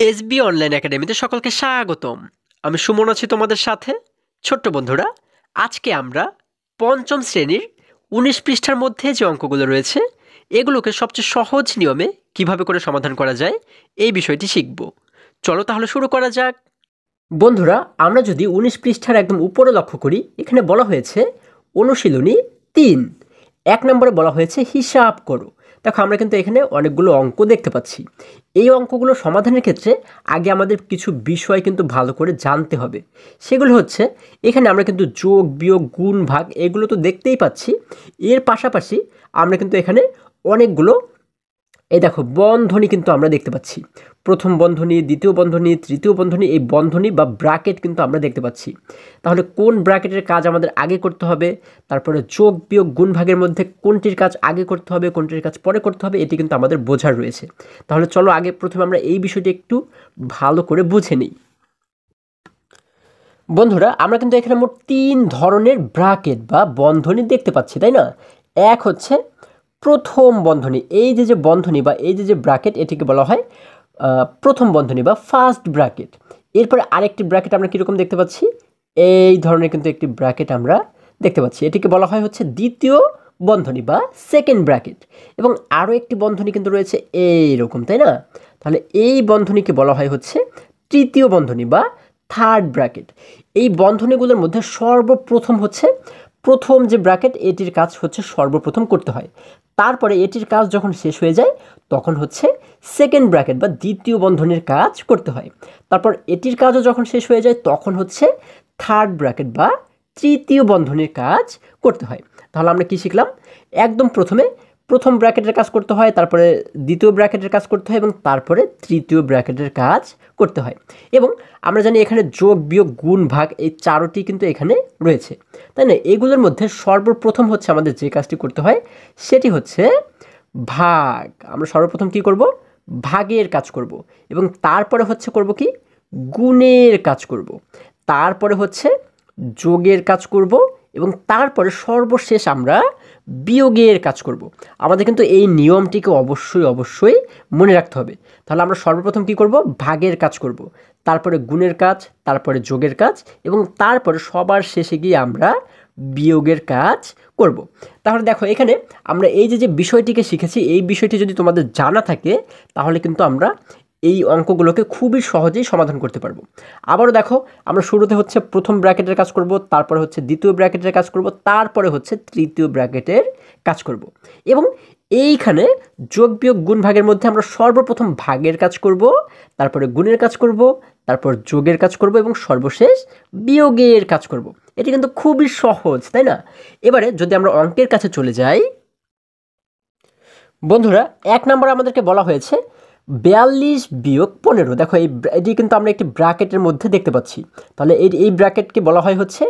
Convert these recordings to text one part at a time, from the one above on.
SB online একাডেমিতে সকলকে স্বাগতম। আমি সুমন আছি তোমাদের সাথে। ছোট্ট বন্ধুরা, আজকে আমরা পঞ্চম শ্রেণীর ১৯ পৃষ্ঠার মধ্যে যে অঙ্কগুলো রয়েছে এগুলোকে সবচেয়ে সহজ নিয়মে কিভাবে করে সমাধান করা যায় এই বিষয়টি শিখব। চলো তাহলে শুরু করা যাক। বন্ধুরা, আমরা যদি ১৯ পৃষ্ঠার একদম উপরে লক্ষ্য করি, এখানে বলা হয়েছে অনুশীলনী ৩, ১ নম্বরে বলা হয়েছে হিসাব করো। দেখো, আমরা কিন্তু এখানে অনেকগুলো অঙ্ক দেখতে পাচ্ছি। এই অঙ্কগুলো সমাধানের ক্ষেত্রে আগে আমাদের কিছু বিষয় কিন্তু ভালো করে জানতে হবে। সেগুলো হচ্ছে, এখানে আমরা কিন্তু যোগ বিয়োগ গুণ ভাগ এগুলো তো দেখতেই পাচ্ছি। এর পাশাপাশি আমরা কিন্তু এখানে অনেকগুলো এই দেখো বন্ধনী কিন্তু আমরা দেখতে পাচ্ছি। প্রথম বন্ধনী, দ্বিতীয় বন্ধনী, তৃতীয় বন্ধনী, এই বন্ধনী বা ব্র্যাকেট কিন্তু আমরা দেখতে পাচ্ছি। তাহলে কোন ব্র্যাকেটের কাজ আমাদের আগে করতে হবে, তারপরে যোগ বিয়োগ গুণ ভাগের মধ্যে কোনটির কাজ আগে করতে হবে, কোনটির কাজ পরে করতে হবে, এটি কিন্তু আমাদের বোঝার রয়েছে। তাহলে চলো আগে প্রথমে আমরা এই বিষয়টি একটু ভালো করে বুঝে নিই। বন্ধুরা, আমরা কিন্তু এখানে মোট ৩ ধরনের ব্র্যাকেট বা বন্ধনী দেখতে পাচ্ছি, তাই না? এক হচ্ছে প্রথম বন্ধনী, এই যে বন্ধনী বা এই যে ব্র্যাকেট, এটিকে বলা হয় প্রথম বন্ধনী বা ফার্স্ট ব্র্যাকেট। এরপরে আরেকটি ব্র্যাকেট আমরা কীরকম দেখতে পাচ্ছি, এই ধরনের কিন্তু একটি ব্র্যাকেট আমরা দেখতে পাচ্ছি। এটিকে বলা হয় হচ্ছে দ্বিতীয় বন্ধনী বা সেকেন্ড ব্র্যাকেট। এবং আরও একটি বন্ধনী কিন্তু রয়েছে এইরকম, তাই না? তাহলে এই বন্ধনীকে বলা হয় হচ্ছে তৃতীয় বন্ধনী বা থার্ড ব্র্যাকেট। এই বন্ধনীগুলোর মধ্যে সর্বপ্রথম হচ্ছে প্রথম যে ব্র্যাকেট, এটির কাজ হচ্ছে সর্বপ্রথম করতে হয়। তারপরে এটির কাজ যখন শেষ হয়ে যায় তখন হচ্ছে সেকেন্ড ব্র্যাকেট বা দ্বিতীয় বন্ধনীর কাজ করতে হয়। তারপর এটির কাজও যখন শেষ হয়ে যায় তখন হচ্ছে থার্ড ব্র্যাকেট বা তৃতীয় বন্ধনীর কাজ করতে হয়। তাহলে আমরা কি শিখলাম? একদম প্রথমে প্রথম ব্র্যাকেটের কাজ করতে হয়, তারপরে দ্বিতীয় ব্র্যাকেটের কাজ করতে হয় এবং তারপরে তৃতীয় ব্র্যাকেটের কাজ করতে হয়। এবং আমরা জানি এখানে যোগ বিয়োগ গুণ ভাগ এই চারটি কিন্তু এখানে রয়েছে, তাই না? এগুলোর মধ্যে সর্বপ্রথম হচ্ছে আমাদের যে কাজটি করতে হয় সেটি হচ্ছে ভাগ। আমরা সর্বপ্রথম কি করব? ভাগের কাজ করব। এবং তারপরে হচ্ছে করব কি? গুণের কাজ করব। তারপরে হচ্ছে যোগের কাজ করব এবং তারপরে সর্বশেষ আমরা বিয়োগের কাজ করব। আমাদের কিন্তু এই নিয়মটিকে অবশ্যই মনে রাখতে হবে। তাহলে আমরা সর্বপ্রথম কি করব? ভাগের কাজ করব, তারপরে গুণের কাজ, তারপরে যোগের কাজ এবং তারপরে সবার শেষে গিয়ে আমরা বিয়োগের কাজ করব। তাহলে দেখো, এখানে আমরা এই যে বিষয়টিকে শিখেছি, এই বিষয়টি যদি তোমাদের জানা থাকে তাহলে কিন্তু আমরা এই অঙ্কগুলোকে খুবই সহজেই সমাধান করতে পারবো। আবারও দেখো, আমরা শুরুতে হচ্ছে প্রথম ব্র্যাকেটের কাজ করব, তারপরে হচ্ছে দ্বিতীয় ব্র্যাকেটের কাজ করব, তারপরে হচ্ছে তৃতীয় ব্র্যাকেটের কাজ করব। এবং এইখানে যোগ বিয়োগ গুণ ভাগের মধ্যে আমরা সর্বপ্রথম ভাগের কাজ করব, তারপরে গুণের কাজ করব, তারপর যোগের কাজ করব এবং সর্বশেষ বিয়োগের কাজ করব। এটি কিন্তু খুবই সহজ, তাই না? এবারে যদি আমরা অঙ্কের কাছে চলে যাই, বন্ধুরা, ১ নম্বরে আমাদেরকে বলা হয়েছে ৪২ বিয়োগ ১৫। দেখো, এটি কিন্তু আমরা একটি ব্র্যাকেটের মধ্যে দেখতে পাচ্ছি। তাহলে এই ব্র্যাকেটকে বলা হয় হচ্ছে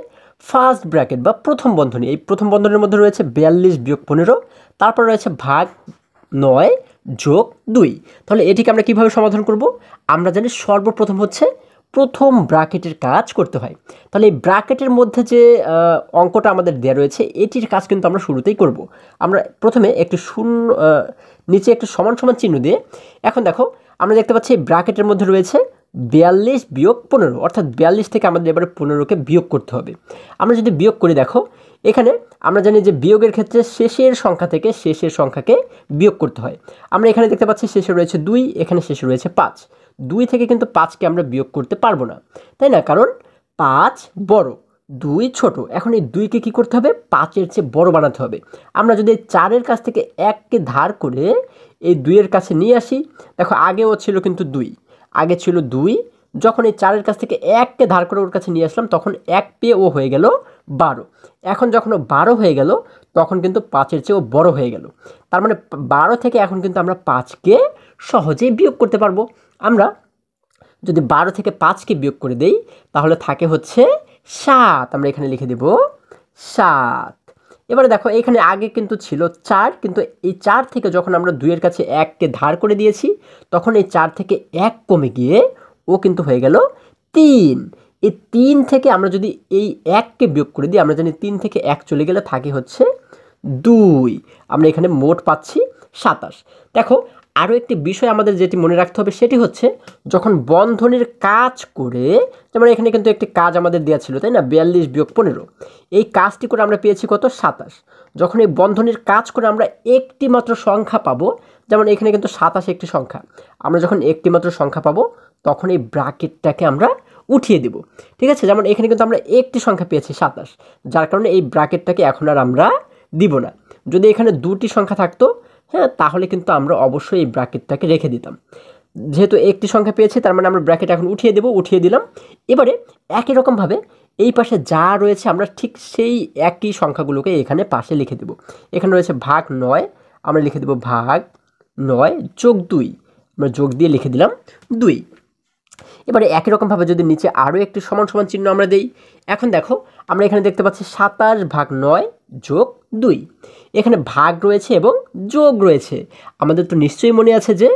ফার্স্ট ব্র্যাকেট বা প্রথম বন্ধনী। এই প্রথম বন্ধনীর মধ্যে রয়েছে ৪২ বিয়োগ ১৫, তারপর রয়েছে ভাগ ৯ যোগ ২। তাহলে এটিকে আমরা কীভাবে সমাধান করব? আমরা জানি সর্বপ্রথম হচ্ছে প্রথম ব্র্যাকেটের কাজ করতে হয়। তাহলে এই ব্র্যাকেটের মধ্যে যে অঙ্কটা আমাদের দেওয়া রয়েছে এটির কাজ কিন্তু আমরা শুরুতেই করব। আমরা প্রথমে একটি শূন্য নিচে একটু সমান সমান চিহ্ন দিয়ে, এখন দেখো আমরা দেখতে পাচ্ছি ব্র্যাকেটের মধ্যে রয়েছে ৪২ বিয়োগ ১৫, অর্থাৎ ৪২ থেকে আমাদের এবারে ১৫কে বিয়োগ করতে হবে। আমরা যদি বিয়োগ করি, দেখো এখানে আমরা জানি যে বিয়োগের ক্ষেত্রে শেষের সংখ্যা থেকে শেষের সংখ্যাকে বিয়োগ করতে হয়। আমরা এখানে দেখতে পাচ্ছি শেষে রয়েছে ২, এখানে শেষে রয়েছে ৫। ২ থেকে কিন্তু ৫কে আমরা বিয়োগ করতে পারবো না, তাই না? কারণ ৫ বড়, ২ ছোট। এখন এই ২কে কী করতে হবে? ৫-এর চেয়ে বড় বানাতে হবে। আমরা যদি ৪-এর কাছ থেকে ১কে ধার করে এই ২-এর কাছে নিয়ে আসি, দেখো আগেও ছিল কিন্তু ২, আগে ছিল ২, যখন এই ৪-এর কাছ থেকে ১কে ধার করে ওর কাছে নিয়ে আসলাম তখন ১ পেয়ে ও হয়ে গেল ১২। এখন যখন ও ১২ হয়ে গেল তখন কিন্তু ৫-এর চেয়েও বড় হয়ে গেল। তার মানে ১২ থেকে এখন কিন্তু আমরা ৫কে সহজেই বিয়োগ করতে পারবো। আমরা যদি ১২ থেকে ৫কে বিয়োগ করে দেই তাহলে থাকে হচ্ছে ৭। আমরা এখানে লিখে দেব ৭। এবারে দেখো, এখানে আগে কিন্তু ছিল ৪, কিন্তু এই ৪ থেকে যখন আমরা ২-এর কাছে ১কে ধার করে দিয়েছি তখন এই ৪ থেকে ১ কমে গিয়ে ও কিন্তু হয়ে গেল ৩। এই ৩ থেকে আমরা যদি এই ১কে বিয়োগ করে দিই, আমরা জানি ৩ থেকে ১ চলে গেলে থাকে হচ্ছে ২। আমরা এখানে মোট পাচ্ছি ২৭। দেখো, আরও একটি বিষয় আমাদের যেটি মনে রাখতে হবে সেটি হচ্ছে যখন বন্ধনীর কাজ করে, যেমন এখানে কিন্তু একটি কাজ আমাদের দেওয়া ছিল তাই না, 42 বিয়োগ 15, এই কাজটি করে আমরা পেয়েছি কত 27। যখন এই বন্ধনীর কাজ করে আমরা একটি মাত্র সংখ্যা পাবো, যেমন এখানে কিন্তু 27 একটি সংখ্যা, আমরা যখন একটি মাত্র সংখ্যা পাবো তখন এই ব্র্যাকেটটাকে আমরা উঠিয়ে দেব। ঠিক আছে, যেমন এখানে কিন্তু আমরা একটি সংখ্যা পেয়েছি 27, যার কারণে এই ব্র্যাকেটটাকে এখন আর আমরা দিব না। যদি এখানে দুটি সংখ্যা থাকতো, হ্যাঁ, তাহলে কিন্তু আমরা অবশ্যই এই ব্র্যাকেটটাকে রেখে দিতাম। যেহেতু একটি সংখ্যা পেয়েছি তার মানে আমরা ব্র্যাকেট এখন উঠিয়ে দেব, উঠিয়ে দিলাম। এবারে একই রকমভাবে এই পাশে যা রয়েছে আমরা ঠিক সেই একই সংখ্যাগুলোকে এখানে পাশে লিখে দেব। এখানে রয়েছে ভাগ 9, আমরা লিখে দেব ভাগ 9 যোগ 2, আমরা যোগ দিয়ে লিখে দিলাম 2। এবারে একই রকমভাবে যদি নিচে আরও একটি সমান সমান চিহ্ন আমরা দেই, এখন দেখো আমরা এখানে দেখতে পাচ্ছি 27 ভাগ 9 যোগ 2, এখানে ভাগ রয়েছে এবং যোগ রয়েছে। আমাদের তো নিশ্চয়ই মনে আছে যে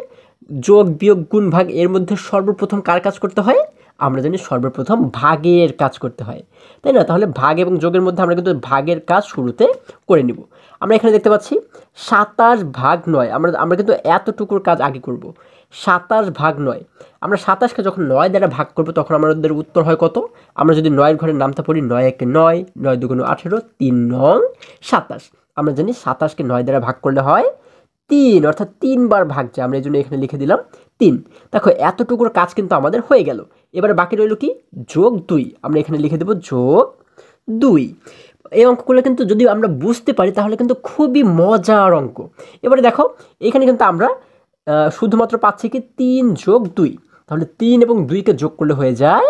যোগ বিয়োগ গুণ ভাগ এর মধ্যে সর্বপ্রথম কার কাজ করতে হয়, আমরা জানি সর্বপ্রথম ভাগের কাজ করতে হয়, তাই না? তাহলে ভাগ এবং যোগের মধ্যে আমরা কিন্তু ভাগের কাজ শুরুতে করে নিব। আমরা এখানে দেখতে পাচ্ছি 27 ভাগ 9, আমরা কিন্তু এতটুকুর কাজ আগে করব। 27 ভাগ 9, আমরা 27কে যখন 9 দ্বারা ভাগ করব তখন আমাদের উত্তর হয় কত? আমরা যদি 9-এর ঘরের নামটা পড়ি, 9 একে 9, 9 দুগুণ 18, 3 নং 27। আমরা জানি 27কে 9 দ্বারা ভাগ করলে হয় 3, অর্থাৎ 3 বার ভাগ যায়, আমরা এই জন্য এখানে লিখে দিলাম 3। দেখো এতটুকুর কাজ কিন্তু আমাদের হয়ে গেল। এবারে বাকি রইল কি? যোগ 2, আমরা এখানে লিখে দেব যোগ 2। এই অঙ্কগুলো কিন্তু যদি আমরা বুঝতে পারি তাহলে কিন্তু খুবই মজার অঙ্ক। এবারে দেখো এখানে কিন্তু আমরা শুধুমাত্র পাচ্ছি কি 3 যোগ 2, তাহলে 3 এবং 2কে যোগ করলে হয়ে যায়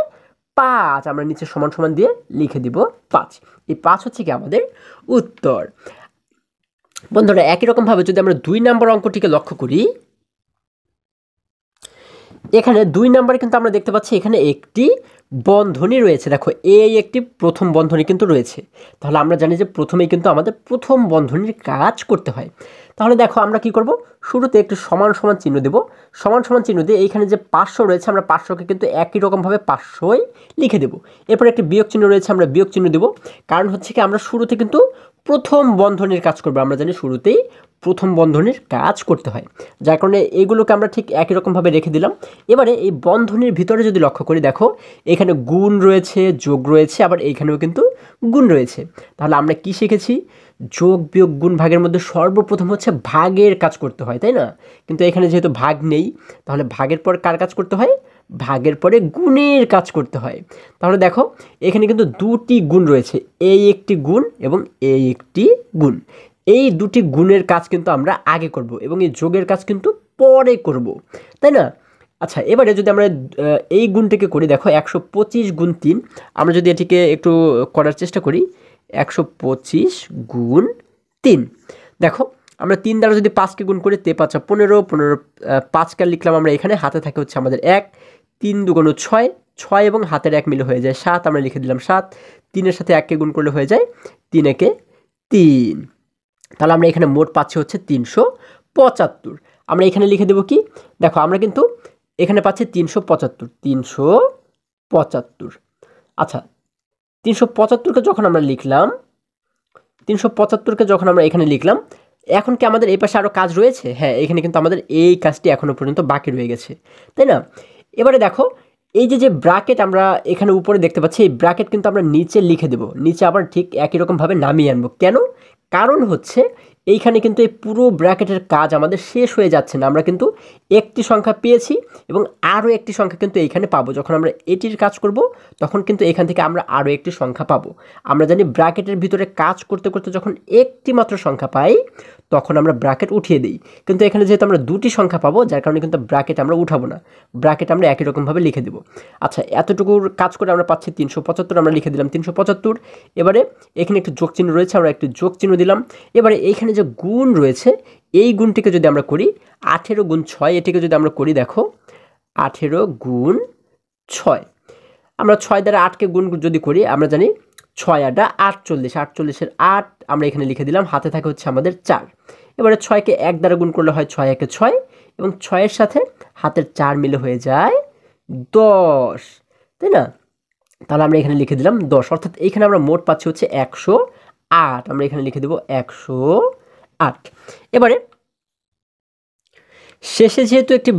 5, আমরা নিচে সমান সমান দিয়ে লিখে দিব 5। এই 5 হচ্ছে কি আমাদের উত্তর। বন্ধুরা একই রকমভাবে যদি আমরা 2 নম্বর অঙ্কটিকে লক্ষ্য করি, এখানে 2 নম্বরে কিন্তু আমরা দেখতে পাচ্ছি এখানে একটি বন্ধনী রয়েছে। দেখো এই একটি প্রথম বন্ধনী কিন্তু রয়েছে, তাহলে আমরা জানি যে প্রথমেই কিন্তু আমাদের প্রথম বন্ধনীর কাজ করতে হয়। তাহলে দেখো আমরা কি করব, শুরুতে একটু সমান সমান চিহ্ন দেব, সমান সমান চিহ্ন দিয়ে এইখানে যে 500 রয়েছে আমরা 500কে কিন্তু একই রকমভাবে 500ই লিখে দেব। এরপর একটি বিয়োগ চিহ্ন রয়েছে, আমরা বিয়োগ চিহ্ন দেব, কারণ হচ্ছে কি আমরা শুরুতে কিন্তু প্রথম বন্ধনীর কাজ করব, আমরা জানি শুরুতেই প্রথম বন্ধনীর কাজ করতে হয়, যার কারণে এইগুলোকে আমরা ঠিক একই রকমভাবে রেখে দিলাম। এবারে এই বন্ধনীর ভিতরে যদি লক্ষ্য করি, দেখো এখানে গুণ রয়েছে, যোগ রয়েছে, আবার এইখানেও কিন্তু গুণ রয়েছে। তাহলে আমরা কি শিখেছি? যোগ বিয়োগ গুণ ভাগের মধ্যে সর্বপ্রথম হচ্ছে ভাগের কাজ করতে হয়, তাই না? কিন্তু এখানে যেহেতু ভাগ নেই, তাহলে ভাগের পর কার কাজ করতে হয়? ভাগের পরে গুণের কাজ করতে হয়। তাহলে দেখো এখানে কিন্তু দুটি গুণ রয়েছে, এই একটি গুণ এবং এই একটি গুণ। এই দুটি গুণের কাজ কিন্তু আমরা আগে করব এবং এই যোগের কাজ কিন্তু পরে করব, তাই না? আচ্ছা, এবারে যদি আমরা এই গুণটিকে করি, দেখো 125 গুণ 3, আমরা যদি এটিকে একটু করার চেষ্টা করি, 125 গুণ 3, দেখো আমরা 3 দ্বারা যদি 5কে গুণ করি, 3 5 15, 15 5কে লিখলাম আমরা এখানে, হাতে থাকে হচ্ছে আমাদের 1, 3 দুগুণ 6, 6 এবং হাতের 1 মিলে হয়ে যায় 7, আমরা লিখে দিলাম 7। 3-এর সাথে 1কে গুণ করলে হয়ে যায় 3 একে 3, তাহলে আমরা এখানে মোট পাচ্ছি হচ্ছে 375। আমরা এখানে লিখে দেব কি? দেখো আমরা কিন্তু এখানে পাচ্ছি 375। আচ্ছা, 375কে যখন আমরা লিখলাম, 375কে যখন আমরা এখানে লিখলাম, এখন কি আমাদের এই পাশে আরও কাজ রয়েছে? হ্যাঁ, এখানে কিন্তু আমাদের এই কাজটি এখনও পর্যন্ত বাকি রয়ে গেছে, তাই না? এবারে দেখো এই যে ব্র্যাকেট আমরা এখানে উপরে দেখতে পাচ্ছি, এই ব্র্যাকেট কিন্তু আমরা নিচে লিখে দেব, নিচে আবার ঠিক একই রকমভাবে নামিয়ে আনবো। কেন? কারণ হচ্ছে এইখানে কিন্তু এই পুরো ব্র্যাকেটের কাজ আমাদের শেষ হয়ে যাচ্ছে না, আমরা কিন্তু একটি সংখ্যা পেয়েছি এবং আরও একটি সংখ্যা কিন্তু এইখানে পাবো। যখন আমরা এটির কাজ করব তখন কিন্তু এখান থেকে আমরা আরও একটি সংখ্যা পাবো। আমরা জানি ব্র্যাকেটের ভিতরে কাজ করতে করতে যখন একটি মাত্র সংখ্যা পাই তখন আমরা ব্র্যাকেট উঠিয়ে দিই, কিন্তু এখানে যেহেতু আমরা দুটি সংখ্যা পাবো যার কারণে কিন্তু ব্র্যাকেট আমরা উঠাবো না, ব্র্যাকেট আমরা একই রকমভাবে লিখে দেবো। আচ্ছা, এতটুকুর কাজ করে আমরা পাচ্ছি 375, আমরা লিখে দিলাম 375। এবারে এখানে একটি যোগ চিহ্ন রয়েছে, আমরা একটি যোগ চিহ্ন দিলাম। এবারে এইখানে যে গুণ রয়েছে এই গুণটিকে যদি আমরা করি, 18 গুণ 6, এটিকে যদি আমরা করি, দেখো 18 গুণ 6, আমরা 6 দ্বারা 8কে গুণ যদি করি, আমরা জানি 6 8 48, 48-এর 8 আমরা এখানে লিখে দিলাম, হাতে থাকে হচ্ছে আমাদের 4। এবারে 6কে 1 দ্বারা গুণ করলে হয় 6 1 6 এবং 6-এর সাথে হাতের 4 মিলে হয়ে যায় 10, তাই না? তাহলে আমরা এখানে লিখে দিলাম 10, অর্থাৎ এইখানে আমরা মোট পাচ্ছি হচ্ছে 108, আমরা এখানে লিখে দেব 108। এবারে শেষে যেহেতু একটি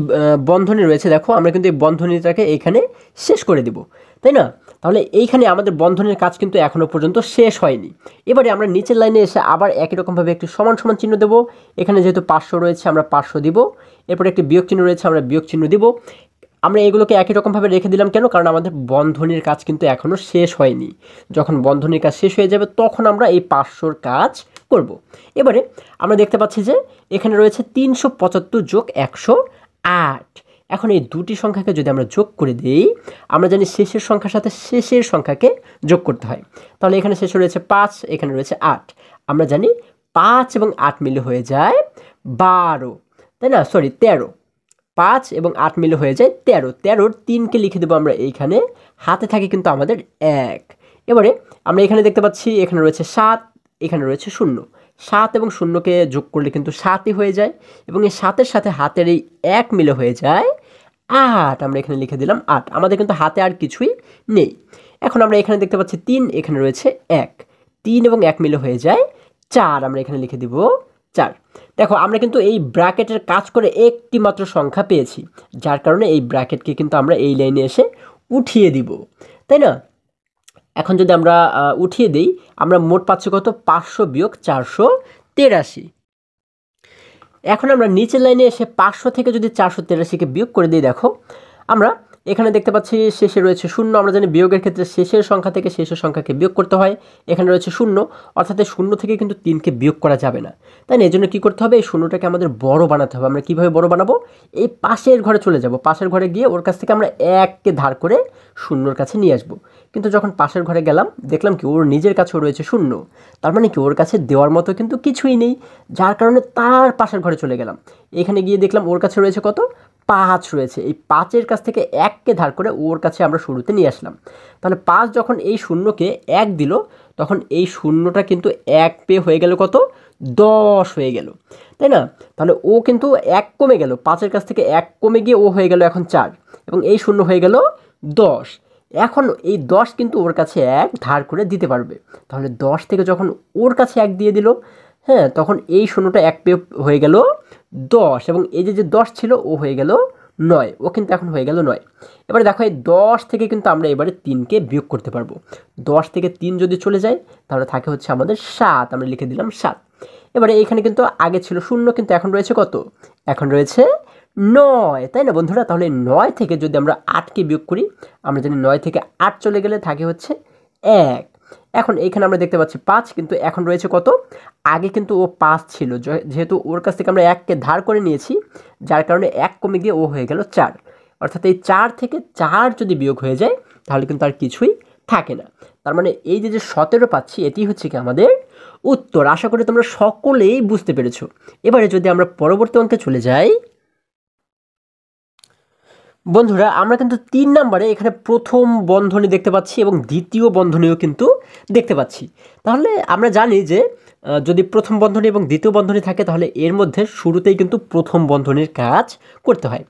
বন্ধনী রয়েছে, দেখো আমরা কিন্তু এই বন্ধনীটাকে এইখানে শেষ করে দিব, তাই না? তাহলে এইখানে আমাদের বন্ধনের কাজ কিন্তু এখনও পর্যন্ত শেষ হয়নি। এবারে আমরা নিচের লাইনে এসে আবার একই রকমভাবে একটি সমান সমান চিহ্ন দেবো। এখানে যেহেতু 500 রয়েছে আমরা 500 দিব, এরপরে একটি বিয়োগ চিহ্ন রয়েছে আমরা বিয়োগ চিহ্ন দিব। আমরা এগুলোকে একই রকমভাবে রেখে দিলাম কেন? কারণ আমাদের বন্ধনীর কাজ কিন্তু এখনও শেষ হয়নি। যখন বন্ধনীর কাজ শেষ হয়ে যাবে তখন আমরা এই 500-র কাজ করব। এবারে আমরা দেখতে পাচ্ছি যে এখানে রয়েছে 375 যোগ 108। এখন এই দুটি সংখ্যাকে যদি আমরা যোগ করে দিই, আমরা জানি শেষের সংখ্যার সাথে শেষের সংখ্যাকে যোগ করতে হয়। তাহলে এখানে শেষে রয়েছে 5, এখানে রয়েছে 8। আমরা জানি 5 এবং 8 মিলে হয়ে যায় 12, তাই না? সরি 13। 5 এবং 8 মিলে হয়ে যায় 13। 13-র 3কে লিখে দেবো আমরা এইখানে, হাতে থাকে কিন্তু আমাদের 1। এবারে আমরা এখানে দেখতে পাচ্ছি এখানে রয়েছে 7, এখানে রয়েছে 0। 7 এবং 0কে যোগ করলে কিন্তু 7ই হয়ে যায়, এবং এই 7-এর সাথে হাতের এই 1 মিলে হয়ে যায় 8। আমরা এখানে লিখে দিলাম 8। আমাদের কিন্তু হাতে আর কিছুই নেই। এখন আমরা এখানে দেখতে পাচ্ছি 3, এখানে রয়েছে 1। 3 এবং 1 মিলে হয়ে যায় 4। আমরা এখানে লিখে দিব 4। দেখো আমরা কিন্তু এই ব্র্যাকেটের কাজ করে একটি মাত্র সংখ্যা পেয়েছি, যার কারণে এই ব্র্যাকেটকে কিন্তু আমরা এই লাইনে এসে উঠিয়ে দিব, তাই না? এখন যদি আমরা উঠিয়ে দিই, আমরা মোট পাচ্ছি কত? 500 বিয়োগ 483। এখন আমরা নিচের লাইনে এসে 500 থেকে যদি 483কে বিয়োগ করে দিই, দেখো আমরা এখানে দেখতে পাচ্ছি শেষে রয়েছে 0। আমরা জানি বিয়োগের ক্ষেত্রে শেষের সংখ্যা থেকে শেষের সংখ্যাকে বিয়োগ করতে হয়। এখানে রয়েছে 0, অর্থাৎ 0 থেকে কিন্তু 3কে বিয়োগ করা যাবে না, তাই না? এই জন্য কী করতে হবে? এই 0টাকে আমাদের বড় বানাতে হবে। আমরা কীভাবে বড় বানাবো? এই পাশের ঘরে চলে যাব, পাশের ঘরে গিয়ে ওর কাছ থেকে আমরা 1কে ধার করে 0-র কাছে নিয়ে আসবো। কিন্তু যখন পাশের ঘরে গেলাম দেখলাম কি ওর নিজের কাছেও রয়েছে 0, তার মানে কি ওর কাছে দেওয়ার মতো কিন্তু কিছুই নেই, যার কারণে তার পাশের ঘরে চলে গেলাম। এখানে গিয়ে দেখলাম ওর কাছে রয়েছে কত? 5 রয়েছে। এই 5-এর কাছ থেকে 1কে ধার করে ওর কাছে আমরা শুরুতে নিয়ে আসলাম। তাহলে 5 যখন এই 0কে 1 দিল, তখন এই 0টা কিন্তু 1 পেয়ে হয়ে গেল কত? 10 হয়ে গেল, তাই না? তাহলে ও কিন্তু 1 কমে গেল, 5-এর কাছ থেকে 1 কমে গিয়ে ও হয়ে গেল এখন 4, এবং এই 0 হয়ে গেল 10। এখন এই 10 কিন্তু ওর কাছে 1 ধার করে দিতে পারবে। তাহলে 10 থেকে যখন ওর কাছে 1 দিয়ে দিল, হ্যাঁ, তখন এই 0টা 1 পেয়ে হয়ে গেল 10, এবং এই যে 10 ছিল ও হয়ে গেল 9, ও কিন্তু এখন হয়ে গেল 9। এবারে দেখো এই 10 থেকে কিন্তু আমরা এবারে 3কে বিয়োগ করতে পারবো। 10 থেকে 3 যদি চলে যায় তাহলে থাকে হচ্ছে আমাদের 7। আমরা লিখে দিলাম 7। এবারে এখানে কিন্তু আগে ছিল 0, কিন্তু এখন রয়েছে কত? এখন রয়েছে 9, তাই না বন্ধুরা? তাহলে 9 থেকে যদি আমরা 8কে বিয়োগ করি, আমরা জানি 9 থেকে 8 চলে গেলে থাকে হচ্ছে 1। এখন এইখানে আমরা দেখতে পাচ্ছি 5, কিন্তু এখন রয়েছে কত? আগে কিন্তু ও 5 ছিল, যেহেতু ওর কাছ থেকে আমরা 1কে ধার করে নিয়েছি, যার কারণে 1 কমে গিয়ে ও হয়ে গেল 4। অর্থাৎ এই 4 থেকে 4 যদি বিয়োগ হয়ে যায় তাহলে কিন্তু আর কিছুই থাকে না। তার মানে এই যে 17 পাচ্ছি, এটি হচ্ছে কি আমাদের উত্তর। আশা করি তোমরা সকলেই বুঝতে পেরেছো। এবারে যদি আমরা পরবর্তী অঙ্কে চলে যাই, বন্ধুরা আমরা কিন্তু 3 নম্বরে এখানে প্রথম বন্ধনী দেখতে পাচ্ছি এবং দ্বিতীয় বন্ধনীও কিন্তু দেখতে পাচ্ছি। তাহলে আমরা জানি যে যদি প্রথম বন্ধনী এবং দ্বিতীয় বন্ধনী থাকে তাহলে এর মধ্যে শুরুতেই কিন্তু প্রথম বন্ধনীর কাজ করতে হয়।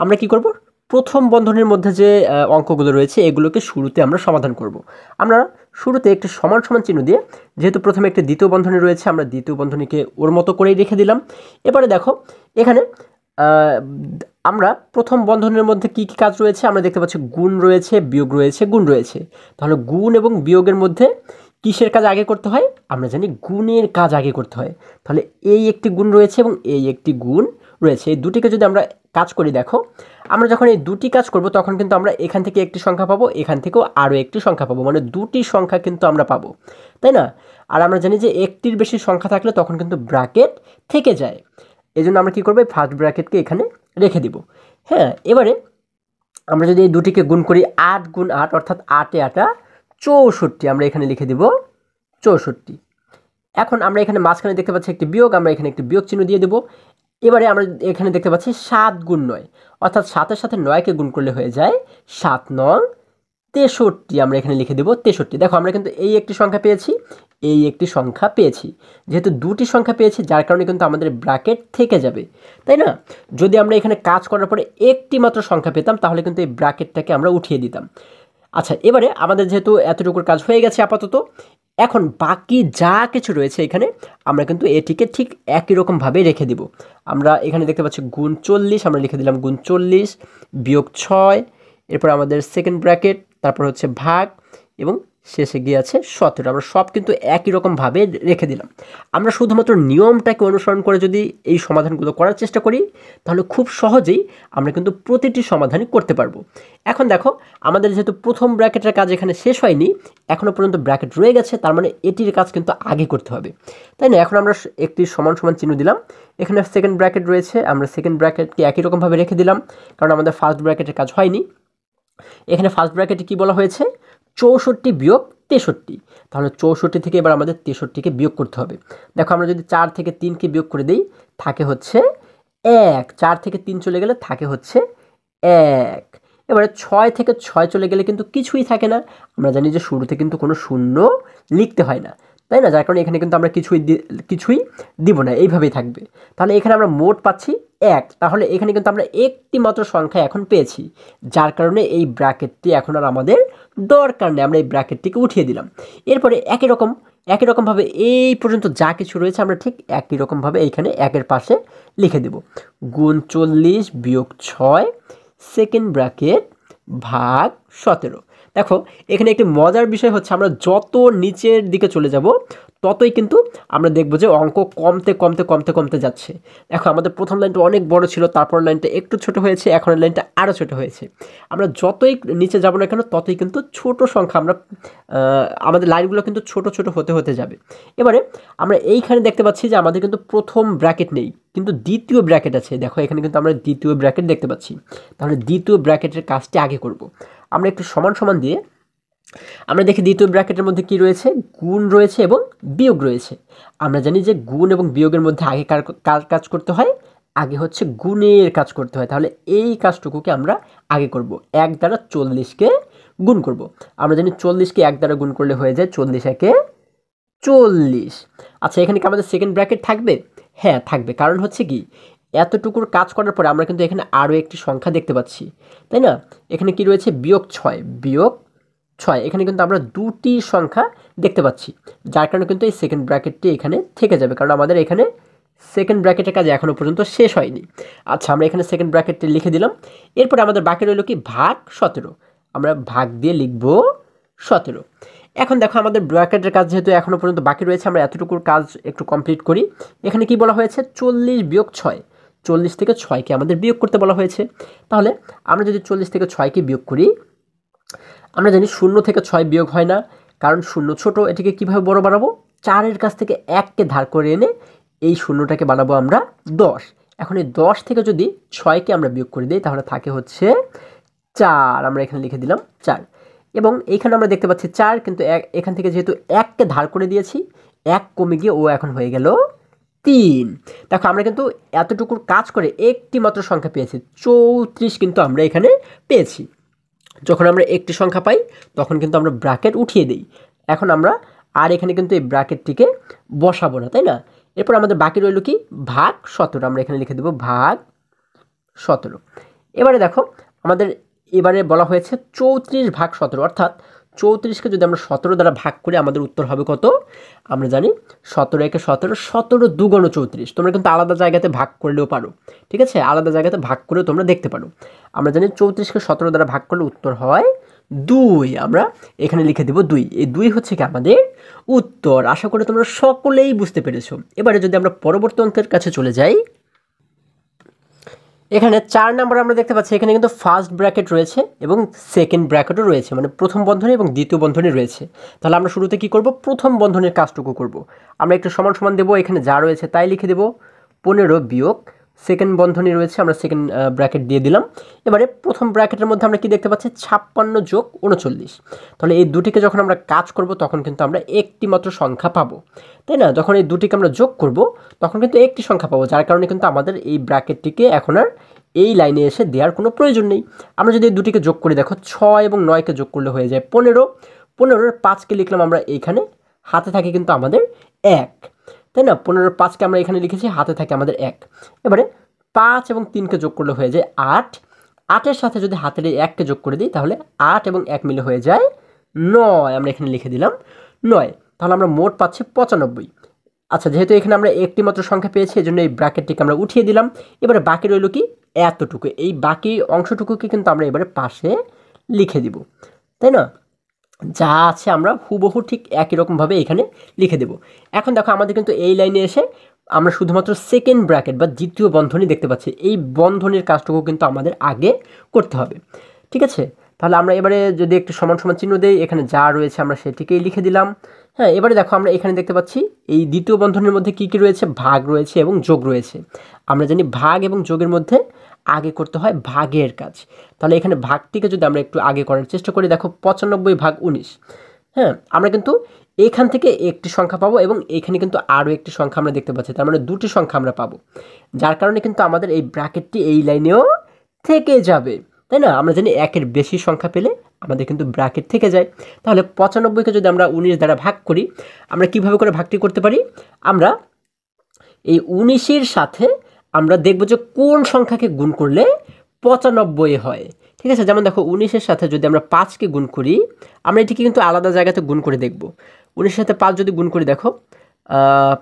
আমরা কি করব? প্রথম বন্ধনীর মধ্যে যে অঙ্কগুলো রয়েছে এগুলোকে শুরুতে আমরা সমাধান করব। আমরা শুরুতে একটি সমান সমান চিহ্ন দিয়ে, যেহেতু প্রথমে একটি দ্বিতীয় বন্ধনী রয়েছে, আমরা দ্বিতীয় বন্ধনীকে ওর মতো করেই রেখে দিলাম। এবারে দেখো এখানে আমরা প্রথম বন্ধনের মধ্যে কি কি কাজ রয়েছে আমরা দেখতে পাচ্ছি। গুণ রয়েছে, বিয়োগ রয়েছে, গুণ রয়েছে। তাহলে গুণ এবং বিয়োগের মধ্যে কিসের কাজ আগে করতে হয়? আমরা জানি গুণের কাজ আগে করতে হয়। তাহলে এই একটি গুণ রয়েছে এবং এই একটি গুণ রয়েছে, এই দুটিকে যদি আমরা কাজ করি, দেখো আমরা যখন এই দুটি কাজ করব তখন কিন্তু আমরা এখান থেকে একটি সংখ্যা পাবো, এখান থেকেও আরও একটি সংখ্যা পাবো, মানে দুটি সংখ্যা কিন্তু আমরা পাবো, তাই না? আর আমরা জানি যে একটির বেশি সংখ্যা থাকলে তখন কিন্তু ব্র্যাকেট থেকে যায়। এই জন্য আমরা কী করবো? ফার্স্ট ব্র্যাকেটকে এখানে রেখে দিব। হ্যাঁ, এবারে আমরা যদি এই দুটিকে গুণ করি, 8 গুণ 8 অর্থাৎ 8 এ 8 64, আমরা এখানে লিখে দিব 64। এখন আমরা এখানে মাঝখানে দেখতে পাচ্ছি একটি বিয়োগ, আমরা এখানে একটি বিয়োগ চিহ্ন দিয়ে দেবো। এবারে আমরা এখানে দেখতে পাচ্ছি 7 গুণ 9 অর্থাৎ 7-এর সাথে 9কে গুণ করলে হয়ে যায় 7 9 63, আমরা এখানে লিখে দেবো 63। দেখো আমরা কিন্তু এই একটি সংখ্যা পেয়েছি, এই একটি সংখ্যা পেয়েছি। যেহেতু দুটি সংখ্যা পেয়েছি যার কারণে কিন্তু আমাদের ব্র্যাকেট থেকে যাবে, তাই না? যদি আমরা এখানে কাজ করার পরে একটি মাত্র সংখ্যা পেতাম তাহলে কিন্তু এই ব্র্যাকেটটাকে আমরা উঠিয়ে দিতাম। আচ্ছা, এবারে আমাদের যেহেতু এতটুকুর কাজ হয়ে গেছে আপাতত, এখন বাকি যা কিছু রয়েছে এখানে আমরা কিন্তু এটিকে ঠিক একই রকমভাবে রেখে দিব। আমরা এখানে দেখতে পাচ্ছি গুণ 40, আমরা লিখে দিলাম গুণ 40 বিয়োগ 6, এরপর আমাদের সেকেন্ড ব্র্যাকেট, তারপর হচ্ছে ভাগ, এবং শেষে গিয়ে আছে 17। আমরা সব কিন্তু একই রকমভাবে রেখে দিলাম। আমরা শুধুমাত্র নিয়মটাকে অনুসরণ করে যদি এই সমাধানগুলো করার চেষ্টা করি তাহলে খুব সহজেই আমরা কিন্তু প্রতিটি সমাধানই করতে পারবো। এখন দেখো আমাদের যেহেতু প্রথম ব্র্যাকেটের কাজ এখানে শেষ হয়নি, এখনও পর্যন্ত ব্র্যাকেট রয়ে গেছে, তার মানে এটির কাজ কিন্তু আগে করতে হবে, তাই না? এখন আমরা একটি সমান সমান চিহ্ন দিলাম, এখানে সেকেন্ড ব্র্যাকেট রয়েছে, আমরা সেকেন্ড ব্র্যাকেটকে একই রকমভাবে রেখে দিলাম কারণ আমাদের ফার্স্ট ব্র্যাকেটের কাজ হয়নি। এখানে ফার্স্ট ব্র্যাকেটে কি বলা হয়েছে? 64 বিয়োগ 63। তাহলে 64 থেকে এবার আমাদের 63কে বিয়োগ করতে হবে। দেখো আমরা যদি 4 থেকে 3কে বিয়োগ করে দিই থাকে হচ্ছে 1, 4 থেকে 3 চলে গেলে থাকে হচ্ছে 1। এবারে 6 থেকে 6 চলে গেলে কিন্তু কিছুই থাকে না। আমরা জানি যে শুরুতে কিন্তু কোনো শূন্য লিখতে হয় না, তাই না? যার কারণে এখানে কিন্তু আমরা কিছুই দিব না, এইভাবেই থাকবে। তাহলে এখানে আমরা মোট পাচ্ছি 1। তাহলে এখানে কিন্তু আমরা একটি মাত্র সংখ্যা এখন পেয়েছি, যার কারণে এই ব্র্যাকেটটি এখন আর আমাদের দরকার নেই, আমরা এই ব্র্যাকেটটিকে উঠিয়ে দিলাম। এরপরে একই রকমভাবে এই পর্যন্ত যা কিছু রয়েছে আমরা ঠিক একই রকমভাবে এইখানে 1-এর পাশে লিখে দেব। গুণ 40 বিয়োগ 6 সেকেন্ড ব্র্যাকেট ভাগ 17। দেখো এখানে একটি মজার বিষয় হচ্ছে আমরা যত নিচের দিকে চলে যাব ততই কিন্তু আমরা দেখব যে অঙ্ক কমতে কমতে কমতে কমতে যাচ্ছে। দেখো আমাদের প্রথম লাইনটা অনেক বড় ছিল, তারপর লাইনটা একটু ছোট হয়েছে, এখন লাইনটা আরও ছোট হয়েছে। আমরা যতই নিচে যাব না কেন ততই কিন্তু ছোট সংখ্যা আমাদের লাইনগুলো কিন্তু ছোট ছোট হতে হতে যাবে। এবারে আমরা এইখানে দেখতে পাচ্ছি যে আমাদের কিন্তু প্রথম ব্র্যাকেট নেই, কিন্তু দ্বিতীয় ব্র্যাকেট আছে। দেখো এখানে কিন্তু আমরা দ্বিতীয় ব্র্যাকেট দেখতে পাচ্ছি। তাহলে দ্বিতীয় ব্র্যাকেটের কাজটি আগে করব। আমরা একটু সমান সমান দিয়ে আমরা দেখি দ্বিতীয় ব্র্যাকেটের মধ্যে কি রয়েছে? গুণ রয়েছে এবং বিয়োগ রয়েছে। আমরা জানি যে গুণ এবং বিয়োগের মধ্যে আগে কার কাজ করতে হয়? আগে হচ্ছে গুণের কাজ করতে হয়। তাহলে এই কাজটুকুকে আমরা আগে করব। 1 দ্বারা 40কে গুণ করব। আমরা জানি 40কে 1 দ্বারা গুণ করলে হয়ে যায় 40 একে 40। আচ্ছা এখানে কি আমাদের সেকেন্ড ব্র্যাকেট থাকবে? হ্যাঁ থাকবে, কারণ হচ্ছে কি এতটুকুর কাজ করার পরে আমরা কিন্তু এখানে আরও একটি সংখ্যা দেখতে পাচ্ছি, তাই না? এখানে কি রয়েছে? বিয়োগ 6। এখানে কিন্তু আমরা দুটি সংখ্যা দেখতে পাচ্ছি, যার কারণে কিন্তু এই সেকেন্ড ব্র্যাকেটটি এখানে থেকে যাবে, কারণ আমাদের এখানে সেকেন্ড ব্র্যাকেটের কাজ এখনও পর্যন্ত শেষ হয়নি। আচ্ছা আমরা এখানে সেকেন্ড ব্র্যাকেটটি লিখে দিলাম। এরপরে আমাদের বাকি রইল কি? ভাগ 17। আমরা ভাগ দিয়ে লিখব 17। এখন দেখো আমাদের ব্র্যাকেটের কাজ যেহেতু এখনও পর্যন্ত বাকি রয়েছে, আমরা এতটুকুর কাজ একটু কমপ্লিট করি। এখানে কি বলা হয়েছে? 40 বিয়োগ 6। 40 থেকে 6কে আমাদের বিয়োগ করতে বলা হয়েছে। তাহলে আমরা যদি 40 থেকে 6কে বিয়োগ করি, আমরা জানি 0 থেকে 6 বিয়োগ হয় না, কারণ 0 ছোট। এটিকে কিভাবে বড় বানাবো? 4-এর কাছ থেকে 1কে ধার করে এনে এই 0টাকে বানাবো আমরা 10। এখন এই 10 থেকে যদি 6কে আমরা বিয়োগ করে দিই তাহলে থাকে হচ্ছে 4। আমরা এখানে লিখে দিলাম 4। এবং এইখানে আমরা দেখতে পাচ্ছি 4, কিন্তু এখান থেকে যেহেতু 1কে ধার করে দিয়েছি, 1 কমে গিয়ে ও এখন হয়ে গেল 3। দেখো আমরা কিন্তু এতটুকুর কাজ করে একটি মাত্র সংখ্যা পেয়েছি, 34 কিন্তু আমরা এখানে পেয়েছি। যখন আমরা একটি সংখ্যা পাই তখন কিন্তু আমরা ব্র্যাকেট উঠিয়ে দিই। এখন আমরা আর এখানে কিন্তু এই ব্র্যাকেটটিকে বসাবো না, তাই না? এরপর আমাদের বাকি রইল কি? ভাগ 17। আমরা এখানে লিখে দেবো ভাগ 17। এবারে দেখো আমাদের এবারে বলা হয়েছে 34 ভাগ 17, অর্থাৎ 34কে যদি আমরা 17 দ্বারা ভাগ করি আমাদের উত্তর হবে কত? আমরা জানি 17 একে 17, 17 দুগুণ 34। তোমরা কিন্তু আলাদা জায়গাতে ভাগ করলেও পারো, ঠিক আছে? আলাদা জায়গাতে ভাগ করেও তোমরা দেখতে পারো। আমরা জানি 34কে 17 দ্বারা ভাগ করলে উত্তর হয় 2। আমরা এখানে লিখে দেব 2। এই 2 হচ্ছে কি আমাদের উত্তর। আশা করি তোমরা সকলেই বুঝতে পেরেছো। এবারে যদি আমরা পরবর্তী অঙ্কের কাছে চলে যাই, এখানে 4 নম্বর আমরা দেখতে পাচ্ছি এখানে কিন্তু ফার্স্ট ব্র্যাকেট রয়েছে এবং সেকেন্ড ব্র্যাকেটও রয়েছে, মানে প্রথম বন্ধনী এবং দ্বিতীয় বন্ধনী রয়েছে। তাহলে আমরা শুরুতে কি করব? প্রথম বন্ধনীর কাজটুকু করব। আমরা একটু সমান সমান দেবো, এখানে যা রয়েছে তাই লিখে দেব। 15 বিয়োগ সেকেন্ড বন্ধনী রয়েছে, আমরা সেকেন্ড ব্র্যাকেট দিয়ে দিলাম। এবারে প্রথম ব্র্যাকেটের মধ্যে আমরা কি দেখতে পাচ্ছি? 56 যোগ 39। তাহলে এই দুটিকে যখন আমরা কাজ করব তখন কিন্তু আমরা একটি মাত্র সংখ্যা পাবো, তাই না? যখন এই দুটিকে আমরা যোগ করব তখন কিন্তু একটি সংখ্যা পাবো, যার কারণে কিন্তু আমাদের এই ব্র্যাকেটটিকে এখন আর এই লাইনে এসে দেওয়ার কোনো প্রয়োজন নেই। আমরা যদি এই দুটিকে যোগ করি, দেখো 6 এবং 9কে যোগ করলে হয়ে যায় 15। 15-এর 5কে লিখলাম আমরা এইখানে, হাতে থাকে কিন্তু আমাদের 1, তাই না? 15-এর 5কে আমরা এখানে লিখেছি, হাতে থাকে আমাদের 1। এবারে 5 এবং 3কে যোগ করলে হয়ে যায় 8। 8-এর সাথে যদি হাতের এই 1কে যোগ করে দিই তাহলে 8 এবং 1 মিলে হয়ে যায় 9। আমরা এখানে লিখে দিলাম 9। তাহলে আমরা মোট পাচ্ছি 95। আচ্ছা, যেহেতু এখানে আমরা একটি মাত্র সংখ্যা পেয়েছি এই জন্য এই ব্র্যাকেটটিকে আমরা উঠিয়ে দিলাম। এবারে বাকি রইল কি এতটুকু, এই বাকি অংশটুকুকে কিন্তু আমরা এবারে পাশে লিখে দিব, তাই না? যা আছে আমরা হুবহু ঠিক একই রকমভাবে এখানে লিখে দেব। এখন দেখো আমাদের কিন্তু এই লাইনে এসে আমরা শুধুমাত্র সেকেন্ড ব্র্যাকেট বা দ্বিতীয় বন্ধনী দেখতে পাচ্ছি। এই বন্ধনীর কাজটুকু কিন্তু আমাদের আগে করতে হবে, ঠিক আছে? তাহলে আমরা এবারে যদি একটু সমান সমান চিহ্ন দেই, এখানে যা রয়েছে আমরা সেটিকেই লিখে দিলাম। হ্যাঁ, এবারে দেখো আমরা এখানে দেখতে পাচ্ছি এই দ্বিতীয় বন্ধনীর মধ্যে কী কী রয়েছে, ভাগ রয়েছে এবং যোগ রয়েছে। আমরা জানি ভাগ এবং যোগের মধ্যে আগে করতে হয় ভাগের কাজ। তাহলে এখানে ভাগটিকে যদি আমরা একটু আগে করার চেষ্টা করি, দেখো 95 ভাগ 19। হ্যাঁ, আমরা কিন্তু এখান থেকে একটি সংখ্যা পাবো এবং এখানে কিন্তু আরও একটি সংখ্যা আমরা দেখতে পাচ্ছি, তার মানে দুটি সংখ্যা আমরা পাবো, যার কারণে কিন্তু আমাদের এই ব্র্যাকেটটি এই লাইনেও থেকে যাবে, তাই না? আমরা জানি একের বেশি সংখ্যা পেলে আমাদের কিন্তু ব্র্যাকেট থেকে যায়। তাহলে 95কে যদি আমরা 19 দ্বারা ভাগ করি, আমরা কিভাবে করে ভাগটি করতে পারি? আমরা এই 19-এর সাথে আমরা দেখব যে কোন সংখ্যাকে গুণ করলে 95 হয়, ঠিক আছে? যেমন দেখো 19-এর সাথে যদি আমরা 5কে গুণ করি, আমরা এটিকে কিন্তু আলাদা জায়গাতে গুণ করে দেখব। 19-এর সাথে 5 যদি গুণ করি, দেখো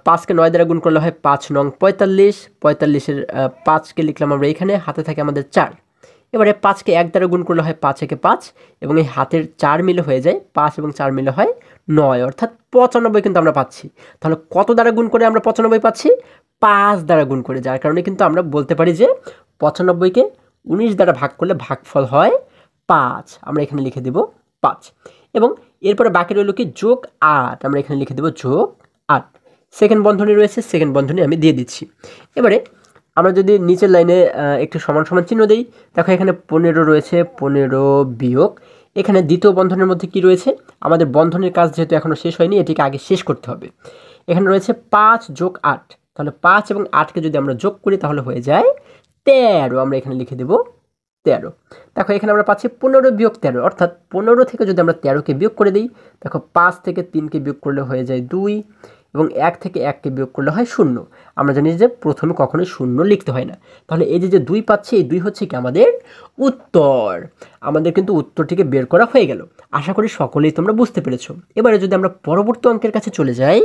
5কে 9 দ্বারা গুণ করলে হয় 5 নং 45, 45-এর 5কে লিখলাম আমরা এখানে, হাতে থাকে আমাদের 4। এবারে 5কে 1 দ্বারা গুণ করলে হয় 5 একে 5 এবং এই হাতের 4 মিলে হয়ে যায় 5 এবং 4 মিলে হয় 9, অর্থাৎ 95 কিন্তু আমরা পাচ্ছি। তাহলে কত দ্বারা গুণ করে আমরা 95 পাচ্ছি? 5 দ্বারা গুণ করে, যার কারণে কিন্তু আমরা বলতে পারি যে 95কে 19 দ্বারা ভাগ করলে ভাগফল হয় 5। আমরা এখানে লিখে দেব 5 এবং এরপরে বাকি রইল কি যোগ 8, আমরা এখানে লিখে দেব যোগ 8। সেকেন্ড বন্ধনী রয়েছে, সেকেন্ড বন্ধনী আমি দিয়ে দিচ্ছি। এবারে আমরা যদি নিচের লাইনে একটু সমান সমান চিহ্ন দিই, দেখো এখানে 15 রয়েছে, 15 বিয়োগ এখানে দ্বিতীয় বন্ধনের মধ্যে কি রয়েছে, আমাদের বন্ধনের কাজ যেহেতু এখনও শেষ হয়নি এটিকে আগে শেষ করতে হবে। এখানে রয়েছে 5 যোগ 8, তাহলে 5 এবং 8কে যদি আমরা যোগ করি তাহলে হয়ে যায় 13, আমরা এখানে লিখে দেব 13। দেখো এখানে আমরা পাচ্ছি 15 বিয়োগ 13, অর্থাৎ 15 থেকে যদি আমরা 13কে বিয়োগ করে দিই, দেখো 5 থেকে 3কে বিয়োগ করলে হয়ে যায় 2 এবং 1 থেকে 1কে বিয়োগ করলে হয় 0। আমরা জানি যে প্রথমে কখনোই 0 লিখতে হয় না। তাহলে এই যে 2 পাচ্ছি, এই 2 হচ্ছে কি আমাদের উত্তর। আমাদের কিন্তু উত্তরটিকে বের করা হয়ে গেল। আশা করি সকলেই তোমরা বুঝতে পেরেছো। এবারে যদি আমরা পরবর্তী অঙ্কের কাছে চলে যাই,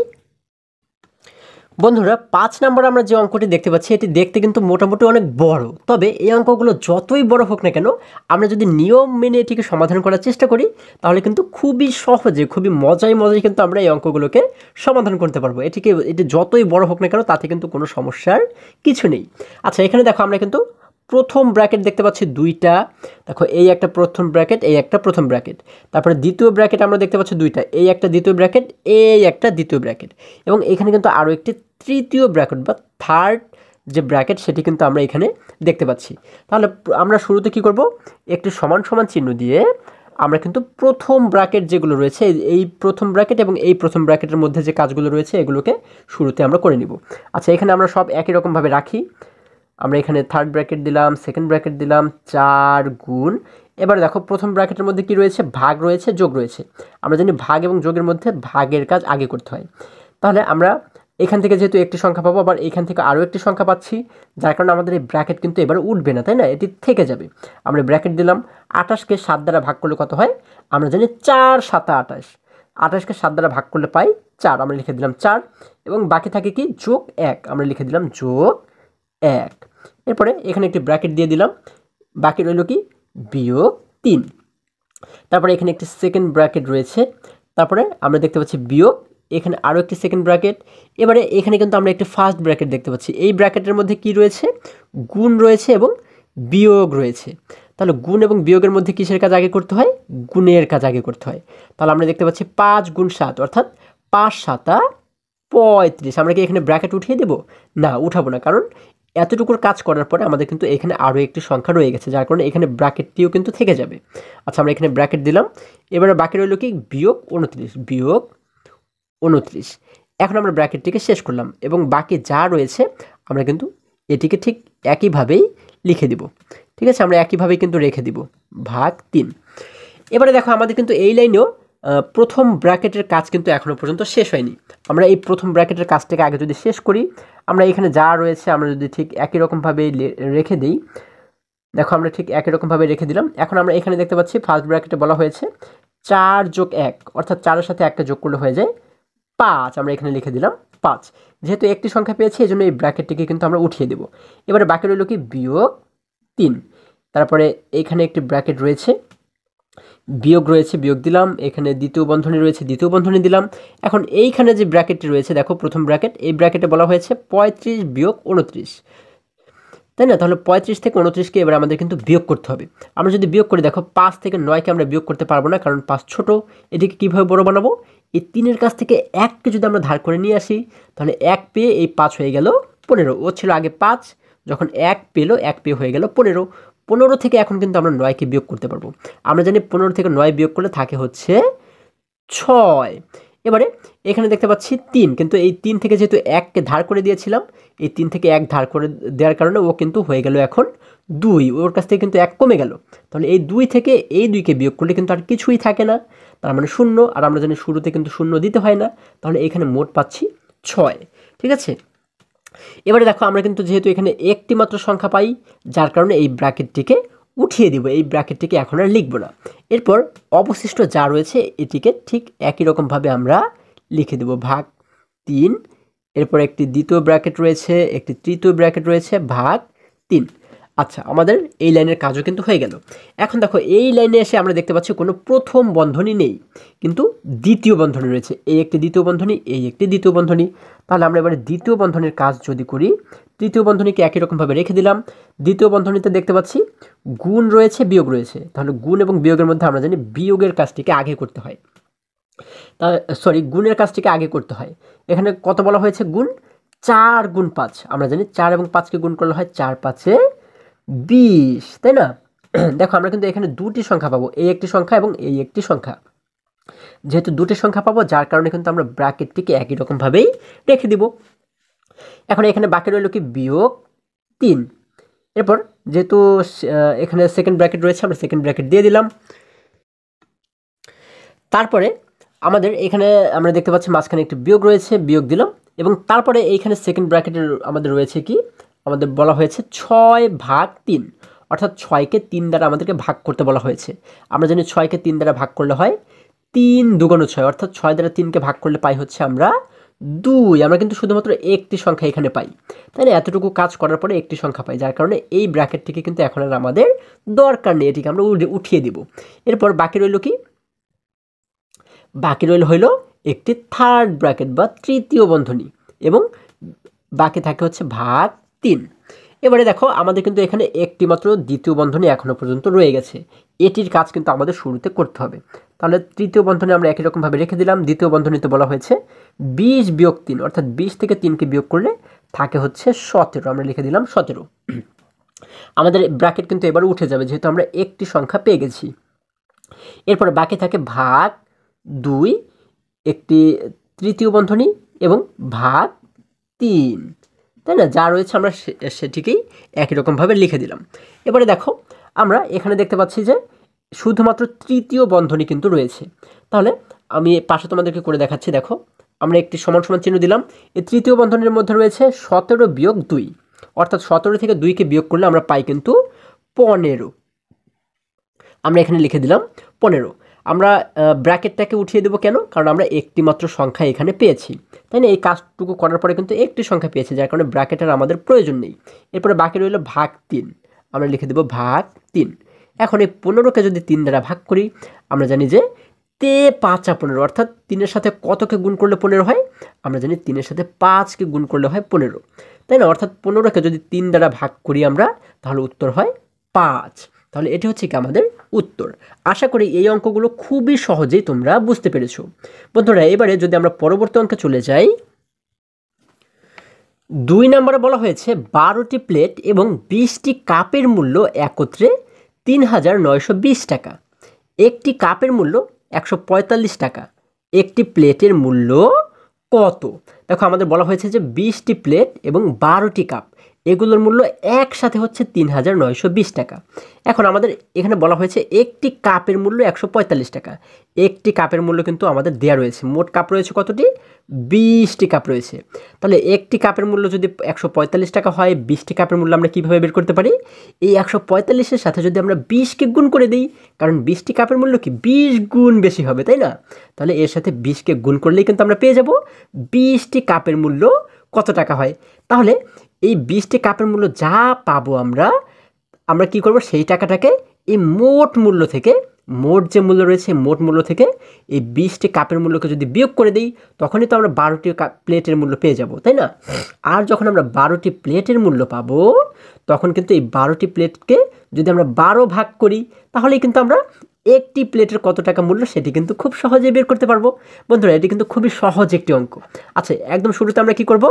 বন্ধুরা 5 নম্বরে আমরা যে অঙ্কটি দেখতে পাচ্ছি এটি দেখতে কিন্তু মোটামুটি অনেক বড়, তবে এই অঙ্কগুলো যতই বড় হোক না কেন আমরা যদি নিয়ম মেনে এটিকে সমাধান করার চেষ্টা করি তাহলে কিন্তু খুবই সহজে, খুবই মজায় কিন্তু আমরা এই অঙ্কগুলোকে সমাধান করতে পারবো। এটি যতই বড় হোক না কেন তাতে কিন্তু কোনো সমস্যার কিছু নেই। আচ্ছা, এখানে দেখো আমরা কিন্তু প্রথম ব্র্যাকেট দেখতে পাচ্ছি দুইটা, দেখো এই একটা প্রথম ব্র্যাকেট, এই একটা প্রথম ব্র্যাকেট। তারপরে দ্বিতীয় ব্র্যাকেট আমরা দেখতে পাচ্ছি দুইটা, এই একটা দ্বিতীয় ব্র্যাকেট, এই একটা দ্বিতীয় ব্র্যাকেট এবং এখানে কিন্তু আরও একটি তৃতীয় ব্র্যাকেট বা থার্ড যে ব্র্যাকেট সেটি কিন্তু আমরা এখানে দেখতে পাচ্ছি। তাহলে আমরা শুরুতে কি করব, একটি সমান সমান চিহ্ন দিয়ে আমরা কিন্তু প্রথম ব্র্যাকেট যেগুলো রয়েছে এই প্রথম ব্র্যাকেট এবং এই প্রথম ব্র্যাকেটের মধ্যে যে কাজগুলো রয়েছে এগুলোকে শুরুতে আমরা করে নিব। আচ্ছা, এখানে আমরা সব একই রকমভাবে রাখি। আমরা এখানে থার্ড ব্র্যাকেট দিলাম, সেকেন্ড ব্র্যাকেট দিলাম, 4 গুণ। এবার দেখো প্রথম ব্র্যাকেটের মধ্যে কি রয়েছে, ভাগ রয়েছে, যোগ রয়েছে। আমরা জানি ভাগ এবং যোগের মধ্যে ভাগের কাজ আগে করতে হয়। তাহলে আমরা এখান থেকে যেহেতু একটি সংখ্যা পাবো, আবার এখান থেকে আরও একটি সংখ্যা পাচ্ছি, যার কারণে আমাদের এই ব্র্যাকেট কিন্তু এবার উঠবে না, তাই না? এটি থেকে যাবে। আমরা ব্র্যাকেট দিলাম, 28কে 7 দ্বারা ভাগ করলে কত হয়? আমরা জানি 4 7 28, 28কে 7 দ্বারা ভাগ করলে পাই 4, আমরা লিখে দিলাম 4 এবং বাকি থাকে কি যোগ 1, আমরা লিখে দিলাম যোগ 1। এরপরে এখানে একটি ব্র্যাকেট দিয়ে দিলাম, বাকি রইল কি বিয়োগ 3। তারপরে এখানে একটি সেকেন্ড ব্র্যাকেট রয়েছে, তারপরে আমরা দেখতে পাচ্ছি বিয়োগ, এখানে আরও একটি সেকেন্ড ব্র্যাকেট। এবারে এখানে কিন্তু আমরা একটি ফার্স্ট ব্র্যাকেট দেখতে পাচ্ছি, এই ব্র্যাকেটের মধ্যে কি রয়েছে, গুণ রয়েছে এবং বিয়োগ রয়েছে। তাহলে গুণ এবং বিয়োগের মধ্যে কিসের কাজ আগে করতে হয়? গুণের কাজ আগে করতে হয়। তাহলে আমরা দেখতে পাচ্ছি 5 গুণ 7, অর্থাৎ 5 7 35। আমরা কি এখানে ব্র্যাকেট উঠিয়ে দেব? না, উঠাবো না, কারণ এতটুকুর কাজ করার পরে আমাদের কিন্তু এখানে আরও একটি সংখ্যা রয়ে গেছে, যার কারণে এখানে ব্র্যাকেটটিও কিন্তু থেকে যাবে। আচ্ছা, আমরা এখানে ব্র্যাকেট দিলাম, এবারে বাকি রইল কি বিয়োগ 29, বিয়োগ 29। এখন আমরা ব্র্যাকেটটিকে শেষ করলাম এবং বাকি যা রয়েছে আমরা কিন্তু এটিকে ঠিক একইভাবেই লিখে দিব, ঠিক আছে? আমরা একইভাবেই কিন্তু রেখে দিব, ভাগ 3। এবারে দেখো আমাদের কিন্তু এই লাইনেও প্রথম ব্র্যাকেটের কাজ কিন্তু এখনও পর্যন্ত শেষ হয়নি। আমরা এই প্রথম ব্র্যাকেটের কাজটাকে আগে যদি শেষ করি, আমরা এখানে যা রয়েছে আমরা যদি ঠিক একই রকমভাবে রেখে দিই, দেখো আমরা ঠিক একই রকমভাবে রেখে দিলাম। এখন আমরা এখানে দেখতে পাচ্ছি ফার্স্ট ব্র্যাকেটে বলা হয়েছে 4 যোগ 1, অর্থাৎ 4-এর সাথে 1টা যোগ করলে হয়ে যায় 5 আমরা এখানে লিখে দিলাম 5। যেহেতু একটি সংখ্যা পেয়েছি এই জন্য এই ব্র্যাকেটটিকে কিন্তু আমরা উঠিয়ে দেব। এবারে বাকি রইল কি বিয়োগ 3। তারপরে এখানে একটি ব্র্যাকেট রয়েছে, বিয়োগ রয়েছে, বিয়োগ দিলাম। এখানে দ্বিতীয় বন্ধনী রয়েছে, দ্বিতীয় বন্ধনী দিলাম। এখন এইখানে যে ব্র্যাকেটটি রয়েছে দেখো, প্রথম ব্র্যাকেট, এই ব্র্যাকেটে বলা হয়েছে 35 বিয়োগ 29, তাই না? তাহলে 35 থেকে 29কে এবার আমাদের কিন্তু বিয়োগ করতে হবে। আমরা যদি বিয়োগ করি দেখো, 5 থেকে 9কে আমরা বিয়োগ করতে পারবো না, কারণ 5 ছোট। এটিকে কীভাবে বড় বানাবো? এই 3-এর কাছ থেকে 1কে যদি আমরা ধার করে নিয়ে আসি, তাহলে 1 পেয়ে এই 5 হয়ে গেল 15। ও ছিল আগে 5, যখন 1 পেলো 1 পেয়ে হয়ে গেল 15। 15 থেকে এখন কিন্তু আমরা 9কে বিয়োগ করতে পারবো। আমরা জানি 15 থেকে 9 বিয়োগ করলে থাকে হচ্ছে 6। এবারে এখানে দেখতে পাচ্ছি 3, কিন্তু এই 3 থেকে যেহেতু 1কে ধার করে দিয়েছিলাম, এই 3 থেকে 1 ধার করে দেওয়ার কারণে ও কিন্তু হয়ে গেল এখন 2। ওর কাছ থেকে কিন্তু 1 কমে গেল। তাহলে এই 2 থেকে এই 2কে বিয়োগ করলে কিন্তু আর কিছুই থাকে না, তার মানে 0। আর আমরা জানি শুরুতে কিন্তু 0 দিতে হয় না। তাহলে এখানে মোট পাচ্ছি 6। ঠিক আছে? এবারে দেখো, আমরা কিন্তু যেহেতু এখানে একটি মাত্র সংখ্যা পাই, যার কারণে এই ব্র্যাকেটটিকে উঠিয়ে দিব, এই ব্র্যাকেটটিকে এখন আর লিখব না। এরপর অবশিষ্ট যা রয়েছে এটিকে ঠিক একই রকমভাবে আমরা লিখে দেব, ভাগ 3। এরপর একটি দ্বিতীয় ব্র্যাকেট রয়েছে, একটি তৃতীয় ব্র্যাকেট রয়েছে, ভাগ 3। আচ্ছা, আমাদের এই লাইনের কাজও কিন্তু হয়ে গেল। এখন দেখো, এই লাইনে এসে আমরা দেখতে পাচ্ছি কোনো প্রথম বন্ধনী নেই, কিন্তু দ্বিতীয় বন্ধনী রয়েছে। এই একটি দ্বিতীয় বন্ধনী, এই একটি দ্বিতীয় বন্ধনী। তাহলে আমরা এবারে দ্বিতীয় বন্ধনীর কাজ যদি করি, তৃতীয় বন্ধনীকে একই রকমভাবে রেখে দিলাম। দ্বিতীয় বন্ধনীতে দেখতে পাচ্ছি গুণ রয়েছে, বিয়োগ রয়েছে। তাহলে গুণ এবং বিয়োগের মধ্যে আমরা জানি বিয়োগের কাজটিকে আগে করতে হয়, গুণের কাজটিকে আগে করতে হয়। এখানে কত বলা হয়েছে? গুণ। 4 গুণ 5, আমরা জানি 4 এবং 5কে গুণ করলে হয় 4 5-এ 20, তাই না? দেখো, আমরা কিন্তু এখানে দুটি সংখ্যা পাবো, এই একটি সংখ্যা এবং এই একটি সংখ্যা। যেহেতু দুটি সংখ্যা পাবো, যার কারণে কিন্তু আমরা ব্র্যাকেটটিকে একই রকমভাবেই রেখে দিব। এখন এখানে বাকি রইল কি? বিয়োগ 3। এরপর যেহেতু এখানে সেকেন্ড ব্র্যাকেট রয়েছে, আমরা সেকেন্ড ব্র্যাকেট দিয়ে দিলাম। তারপরে আমাদের এখানে আমরা দেখতে পাচ্ছি মাঝখানে একটি বিয়োগ রয়েছে, বিয়োগ দিলাম। এবং তারপরে এইখানে সেকেন্ড ব্র্যাকেটের আমাদের রয়েছে কি? আমাদের বলা হয়েছে 6 ভাগ 3, অর্থাৎ 6কে 3 দ্বারা আমাদেরকে ভাগ করতে বলা হয়েছে। আমরা জানি 6কে 3 দ্বারা ভাগ করলে হয় 3 দুগুণ 6, অর্থাৎ 6 দ্বারা 3কে ভাগ করলে পাই হচ্ছে আমরা 2। আমরা কিন্তু শুধুমাত্র একটি সংখ্যা এখানে পাই, তাই না? এতটুকু কাজ করার পরে একটি সংখ্যা পাই, যার কারণে এই ব্র্যাকেটটিকে কিন্তু এখন আর আমাদের দরকার নেই, এটিকে আমরা উঠিয়ে দিব। এরপর বাকি রইল কি? বাকি হইল একটি থার্ড ব্র্যাকেট বা তৃতীয় বন্ধনী, এবং বাকি থাকে হচ্ছে ভাগ 3। এবারে দেখো, আমাদের কিন্তু এখানে একটি মাত্র দ্বিতীয় বন্ধনী এখনো পর্যন্ত রয়ে গেছে। এটির কাজ কিন্তু আমাদের শুরুতে করতে হবে। তাহলে তৃতীয় বন্ধনী আমরা একই রকমভাবে রেখে দিলাম। দ্বিতীয় বন্ধনীতে বলা হয়েছে 20 বিয়োগ 3, অর্থাৎ 20 থেকে 3কে বিয়োগ করলে থাকে হচ্ছে 17। আমরা লিখে দিলাম 17। আমাদের ব্র্যাকেট কিন্তু এবার উঠে যাবে, যেহেতু আমরা একটি সংখ্যা পেয়ে গেছি। এরপরে বাকি থাকে ভাগ 2, একটি তৃতীয় বন্ধনী এবং ভাগ 3, তাই না? যা রয়েছে আমরা সেটিকেই একই রকমভাবে লিখে দিলাম। এবারে দেখো, আমরা এখানে দেখতে পাচ্ছি যে শুধুমাত্র তৃতীয় বন্ধনী কিন্তু রয়েছে। তাহলে আমি পাশে তোমাদেরকে করে দেখাচ্ছি। দেখো, আমরা একটি সমান সমান চিহ্ন দিলাম। এই তৃতীয় বন্ধনীর মধ্যে রয়েছে 17 বিয়োগ 2, অর্থাৎ 17 থেকে 2কে বিয়োগ করলে আমরা পাই কিন্তু 15। আমরা এখানে লিখে দিলাম 15। আমরা ব্র্যাকেটটাকে উঠিয়ে দেবো কেন? কারণ আমরা একটি মাত্র সংখ্যা এখানে পেয়েছি, তাই না? এই কাজটুকু করার পরে কিন্তু একটি সংখ্যা পেয়েছি, যার কারণে ব্র্যাকেটের আমাদের প্রয়োজন নেই। এরপরে বাকি রইল ভাগ 3, আমরা লিখে দেবো ভাগ 3। এখন এই 15কে যদি 3 দ্বারা ভাগ করি, আমরা জানি যে 5 15, অর্থাৎ 3-এর সাথে কতকে গুণ করলে 15 হয়? আমরা জানি 3-এর সাথে 5কে গুণ করলে হয় 15, তাই না? অর্থাৎ 15কে যদি 3 দ্বারা ভাগ করি আমরা, তাহলে উত্তর হয় 5। তাহলে এটি হচ্ছে কি আমাদের উত্তর। আশা করি এই অঙ্কগুলো খুবই সহজেই তোমরা বুঝতে পেরেছো। বন্ধুরা, এবারে যদি আমরা পরবর্তী অঙ্কে চলে যাই, 2 নম্বরে বলা হয়েছে 12টি প্লেট এবং 20টি কাপের মূল্য একত্রে 3920 টাকা। একটি কাপের মূল্য 145 টাকা। একটি প্লেটের মূল্য কত? দেখো, আমাদের বলা হয়েছে যে 20টি প্লেট এবং 12টি কাপ, এগুলোর মূল্য একসাথে হচ্ছে ৩,৯২০ টাকা। এখন আমাদের এখানে বলা হয়েছে একটি কাপের মূল্য ১৪৫ টাকা। একটি কাপের মূল্য কিন্তু আমাদের দেওয়া রয়েছে। মোট কাপ রয়েছে কতটি? ২০টি কাপ রয়েছে। তাহলে একটি কাপের মূল্য যদি ১৪৫ টাকা হয়, ২০টি কাপের মূল্য আমরা কীভাবে বের করতে পারি? এই ১৪৫-এর সাথে যদি আমরা ২০কে গুণ করে দিই, কারণ ২০টি কাপের মূল্য কি ২০ গুণ বেশি হবে, তাই না? তাহলে এর সাথে ২০কে গুণ করলেই কিন্তু আমরা পেয়ে যাব ২০টি কাপের মূল্য কত টাকা হয়। তাহলে এই ২০টি কাপের মূল্য যা পাবো আমরা কি করব? সেই টাকাটাকে এই মোট মূল্য থেকে, মোট যে মূল্য রয়েছে মোট মূল্য থেকে এই ২০টি কাপের মূল্যকে যদি বিয়োগ করে দিই, তখনই তো আমরা ১২টি প্লেটের মূল্য পেয়ে যাব, তাই না? আর যখন আমরা ১২টি প্লেটের মূল্য পাবো, তখন কিন্তু এই ১২টি প্লেটকে যদি আমরা ১২ ভাগ করি, তাহলেই কিন্তু আমরা একটি প্লেটের কত টাকা মূল্য সেটি কিন্তু খুব সহজেই বের করতে পারবো। বন্ধুরা, এটি কিন্তু খুবই সহজ একটি অঙ্ক। আচ্ছা, একদম শুরুতে আমরা কি করব?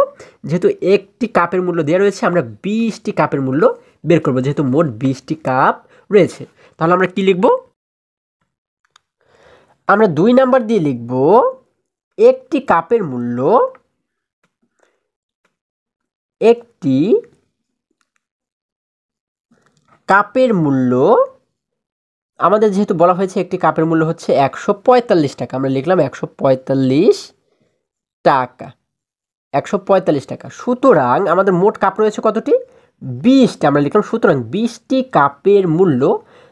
যেহেতু একটি কাপের মূল্য দেওয়া রয়েছে, আমরা ২০টি কাপের মূল্য বের করব, যেহেতু মোট ২০টি কাপ রয়েছে। তাহলে আমরা কি লিখব? আমরা ২ নাম্বার দিয়ে লিখব একটি কাপের মূল্য, একটি কাপের মূল্য, আমাদের যেহেতু বলা হয়েছে একটি কাপের মূল্য হচ্ছে ১৪৫ টাকা, আমরা লিখলাম ১৪৫ টাকা, ১৪৫ টাকা। সুতরাং আমাদের মোট কাপ রয়েছে কতটি? ২০টা, আমরা লিখলাম সুতরাং ২০টি কাপের মূল্য।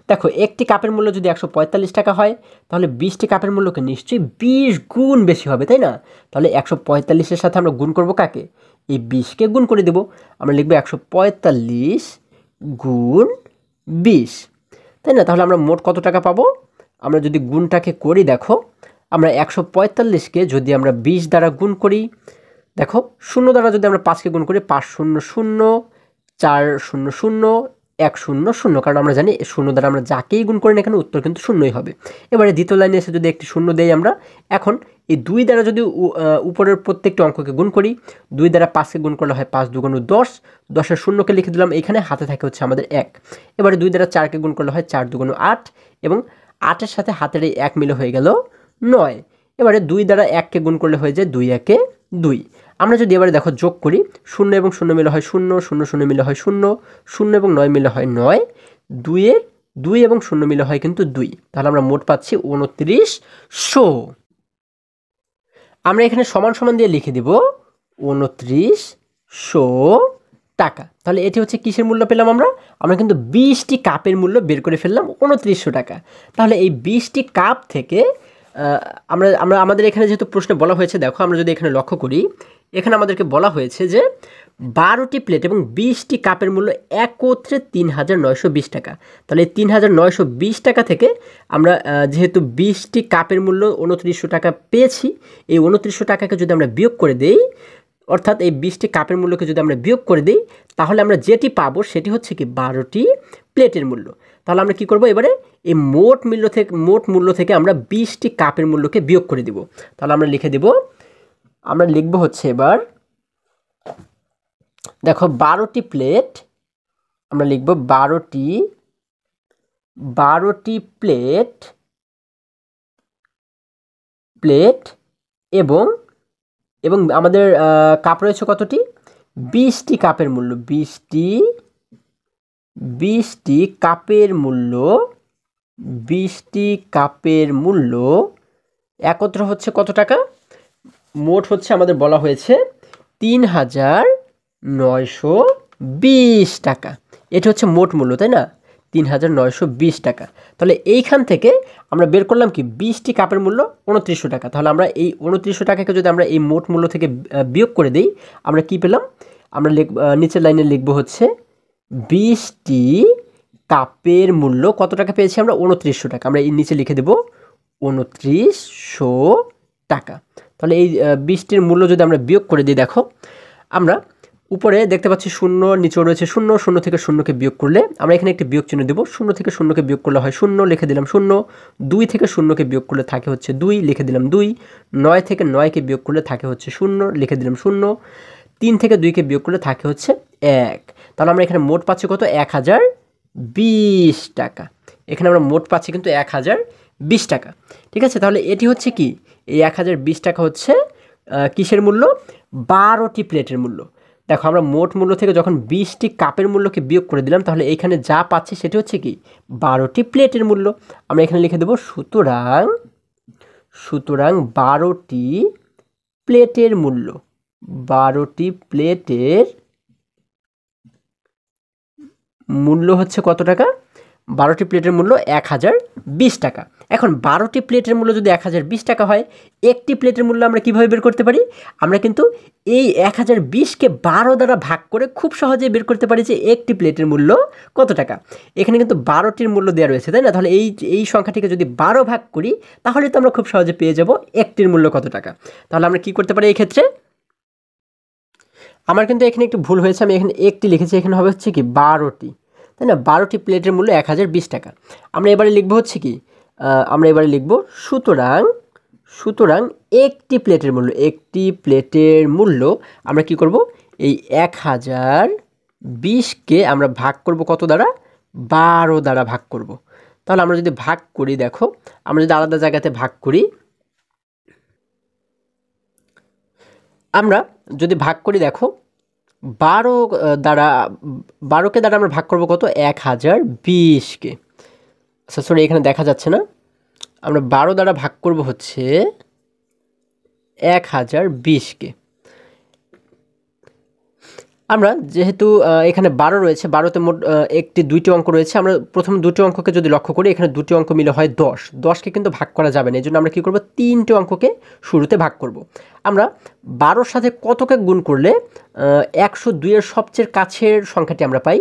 দেখো, একটি কাপের মূল্য যদি ১৪৫ টাকা হয়, তাহলে ২০টি কাপের মূল্যকে নিশ্চয়ই ২০ গুণ বেশি হবে, তাই না? তাহলে ১৪৫-এর সাথে আমরা গুণ করব কাকে? এই ২০কে গুণ করে দেব। আমরা লিখব ১৪৫ গুণ ২০, তাই না? তাহলে আমরা মোট কত টাকা পাবো? আমরা যদি গুণটাকে করি, দেখো, আমরা ১৪৫-কে যদি আমরা ২০ দ্বারা গুণ করি, দেখো, ০ দ্বারা যদি আমরা ৫কে গুণ করি, ৫ ০ ০, ৪ ০ ০, ১ ০ ০, কারণ আমরা জানি ০ দ্বারা আমরা যাকেই গুণ করি না কেন উত্তর কিন্তু শূন্যই হবে। এবারে দ্বিতীয় লাইনে এসে যদি একটি ০ দেই আমরা, এখন এই ২ দ্বারা যদি উপরের প্রত্যেকটি অঙ্ককে গুণ করি, ২ দ্বারা ৫কে গুণ করলে হয় ৫ ২ ১০, ১০-এর ০কে লিখে দিলাম এইখানে, হাতে থাকে হচ্ছে আমাদের ১। এবারে ২ দ্বারা ৪কে গুণ করলে হয় ৪ ২ ৮, এবং ৮-এর সাথে হাতের এই ১ মিলে হয়ে গেল ৯। এবারে ২ দ্বারা ১কে গুণ করলে হয়ে যায় ২ ১ ২। আমরা যদি এবারে দেখো যোগ করি, ০ এবং ০ মিলে হয় ০, ০ ০ মিলে হয় ০, ০ এবং ৯ মিলে হয় ৯, ২ এবং ০ মিলে হয় কিন্তু ২। তাহলে আমরা মোট পাচ্ছি ২৯০০। আমরা এখানে সমান সমান দিয়ে লিখে দিব ২৯০০ টাকা। তাহলে এটি হচ্ছে কিসের মূল্য পেলাম? আমরা কিন্তু ২০টি কাপের মূল্য বের করে ফেললাম ২৯০০ টাকা। তাহলে এই ২০টি কাপ থেকে আমাদের এখানে যেহেতু প্রশ্নে বলা হয়েছে, দেখো, আমরা যদি এখানে লক্ষ্য করি, এখানে আমাদেরকে বলা হয়েছে যে ১২টি প্লেট এবং ২০টি কাপের মূল্য একত্রে ৩,৯২০ টাকা। তাহলে এই ৩,৯২০ টাকা থেকে আমরা যেহেতু ২০টি কাপের মূল্য ২৯০০ টাকা পেয়েছি, এই ২৯০০ টাকাকে যদি আমরা বিয়োগ করে দেই, অর্থাৎ এই ২০টি কাপের মূল্যকে যদি আমরা বিয়োগ করে দিই, তাহলে আমরা যেটি পাবো সেটি হচ্ছে কি ১২টি প্লেটের মূল্য। তাহলে আমরা কি করব? এবারে এই মোট মূল্য থেকে আমরা ২০টি কাপের মূল্যকে বিয়োগ করে দিব। তাহলে আমরা লিখে দেব, আমরা লিখব হচ্ছে এবার, দেখো, ১২টি প্লেট, আমরা লিখব ১২টি প্লেট এবং আমাদের কাপ রয়েছে কতটি? ২০টি কাপের মূল্য, ২০টি কাপের মূল্য, ২০টি কাপের মূল্য একত্র হচ্ছে কত টাকা? মোট হচ্ছে আমাদের বলা হয়েছে ৩,৯২০ টাকা। এটা হচ্ছে মোট মূল্য, তাই না? ৩,৯২০ টাকা। তাহলে এইখান থেকে আমরা বের করলাম কি ২০টি কাপের মূল্য ২৯০০ টাকা। তাহলে আমরা এই ২৯০০ টাকাকে যদি আমরা এই মোট মূল্য থেকে বিয়োগ করে দিই, আমরা কি পেলাম? আমরা নিচের লাইনে লিখব হচ্ছে ২০টি কাপের মূল্য কত টাকা পেয়েছি আমরা? ২৯০০ টাকা। আমরা এই নিচে লিখে দেব ২৯০০ টাকা। তাহলে এই ২০টির মূল্য যদি আমরা বিয়োগ করে দিই, দেখো, আমরা উপরে দেখতে পাচ্ছি ০, নিচেও রয়েছে ০, ০ থেকে ০কে বিয়োগ করলে আমরা এখানে একটি বিয়োগ চিহ্ন দেব। ০ থেকে ০কে বিয়োগ করলে হয় ০, লিখে দিলাম ০, ২ থেকে ০কে বিয়োগ করলে থাকে হচ্ছে ২, লিখে দিলাম ২, ৯ থেকে ৯কে বিয়োগ করলে থাকে হচ্ছে ০, লিখে দিলাম ০, ৩ থেকে ২কে বিয়োগ করলে থাকে হচ্ছে ১। তাহলে আমরা এখানে মোট পাচ্ছি কত? ১,০২০ টাকা। এখানে আমরা মোট পাচ্ছি কিন্তু ১,০২০ টাকা। ঠিক আছে? তাহলে এটি হচ্ছে কি, এই ১,০২০ টাকা হচ্ছে কিসের মূল্য? ১২টি প্লেটের মূল্য। দেখো আমরা মোট মূল্য থেকে যখন 20টি কাপের মূল্যকে বিয়োগ করে দিলাম, তাহলে এইখানে যা পাচ্ছি সেটি হচ্ছে কি 12টি প্লেটের মূল্য। আমরা এখানে লিখে দেব সুতরাং 12টি প্লেটের মূল্য, 12টি প্লেটের মূল্য হচ্ছে কত টাকা? 12টি প্লেটের মূল্য 1020 টাকা। এখন 12টি প্লেটের মূল্য যদি 1020 টাকা হয়, একটি প্লেটের মূল্য আমরা কীভাবে বের করতে পারি? আমরা কিন্তু এই 1020কে 12 দ্বারা ভাগ করে খুব সহজেই বের করতে পারি যে একটি প্লেটের মূল্য কত টাকা। এখানে কিন্তু 12টির মূল্য দেওয়া রয়েছে, তাই না? তাহলে এই সংখ্যাটিকে যদি 12 ভাগ করি, তাহলে তো আমরা খুব সহজে পেয়ে যাব একটির মূল্য কত টাকা। তাহলে আমরা কি করতে পারি এই ক্ষেত্রে? আমার কিন্তু এখানে একটু ভুল হয়েছে, আমি এখানে একটি লিখেছি, এখানে হবে হচ্ছে কি 12টি, তাই না? 12টি প্লেটের মূল্য 1020 টাকা। আমরা এবারে লিখবো হচ্ছে কি, আমরা এবারে লিখব সুতরাং একটি প্লেটের মূল্য আমরা কি করব? এই 1020কে আমরা ভাগ করব কত দ্বারা? 12 দ্বারা ভাগ করব। তাহলে আমরা যদি ভাগ করি, দেখো আমরা যদি আলাদা জায়গাতে ভাগ করি, আমরা যদি ভাগ করি, দেখো 12কে দ্বারা আমরা ভাগ করব কত? 1020কে। আচ্ছা সরি, এখানে দেখা যাচ্ছে না। আমরা 12 দ্বারা ভাগ করব হচ্ছে 1020কে। আমরা যেহেতু এখানে 12 রয়েছে, 12তে মোট দুইটি অঙ্ক রয়েছে, আমরা প্রথম দুটি অঙ্ককে যদি লক্ষ্য করি, এখানে দুটি অঙ্ক মিলে হয় 10। 10কে কিন্তু ভাগ করা যাবে না, এই জন্য আমরা কী করব? 3টে অঙ্ককে শুরুতে ভাগ করব। আমরা 12-র সাথে কতকে গুণ করলে 102-এর সবচেয়ে কাছের সংখ্যাটি আমরা পাই?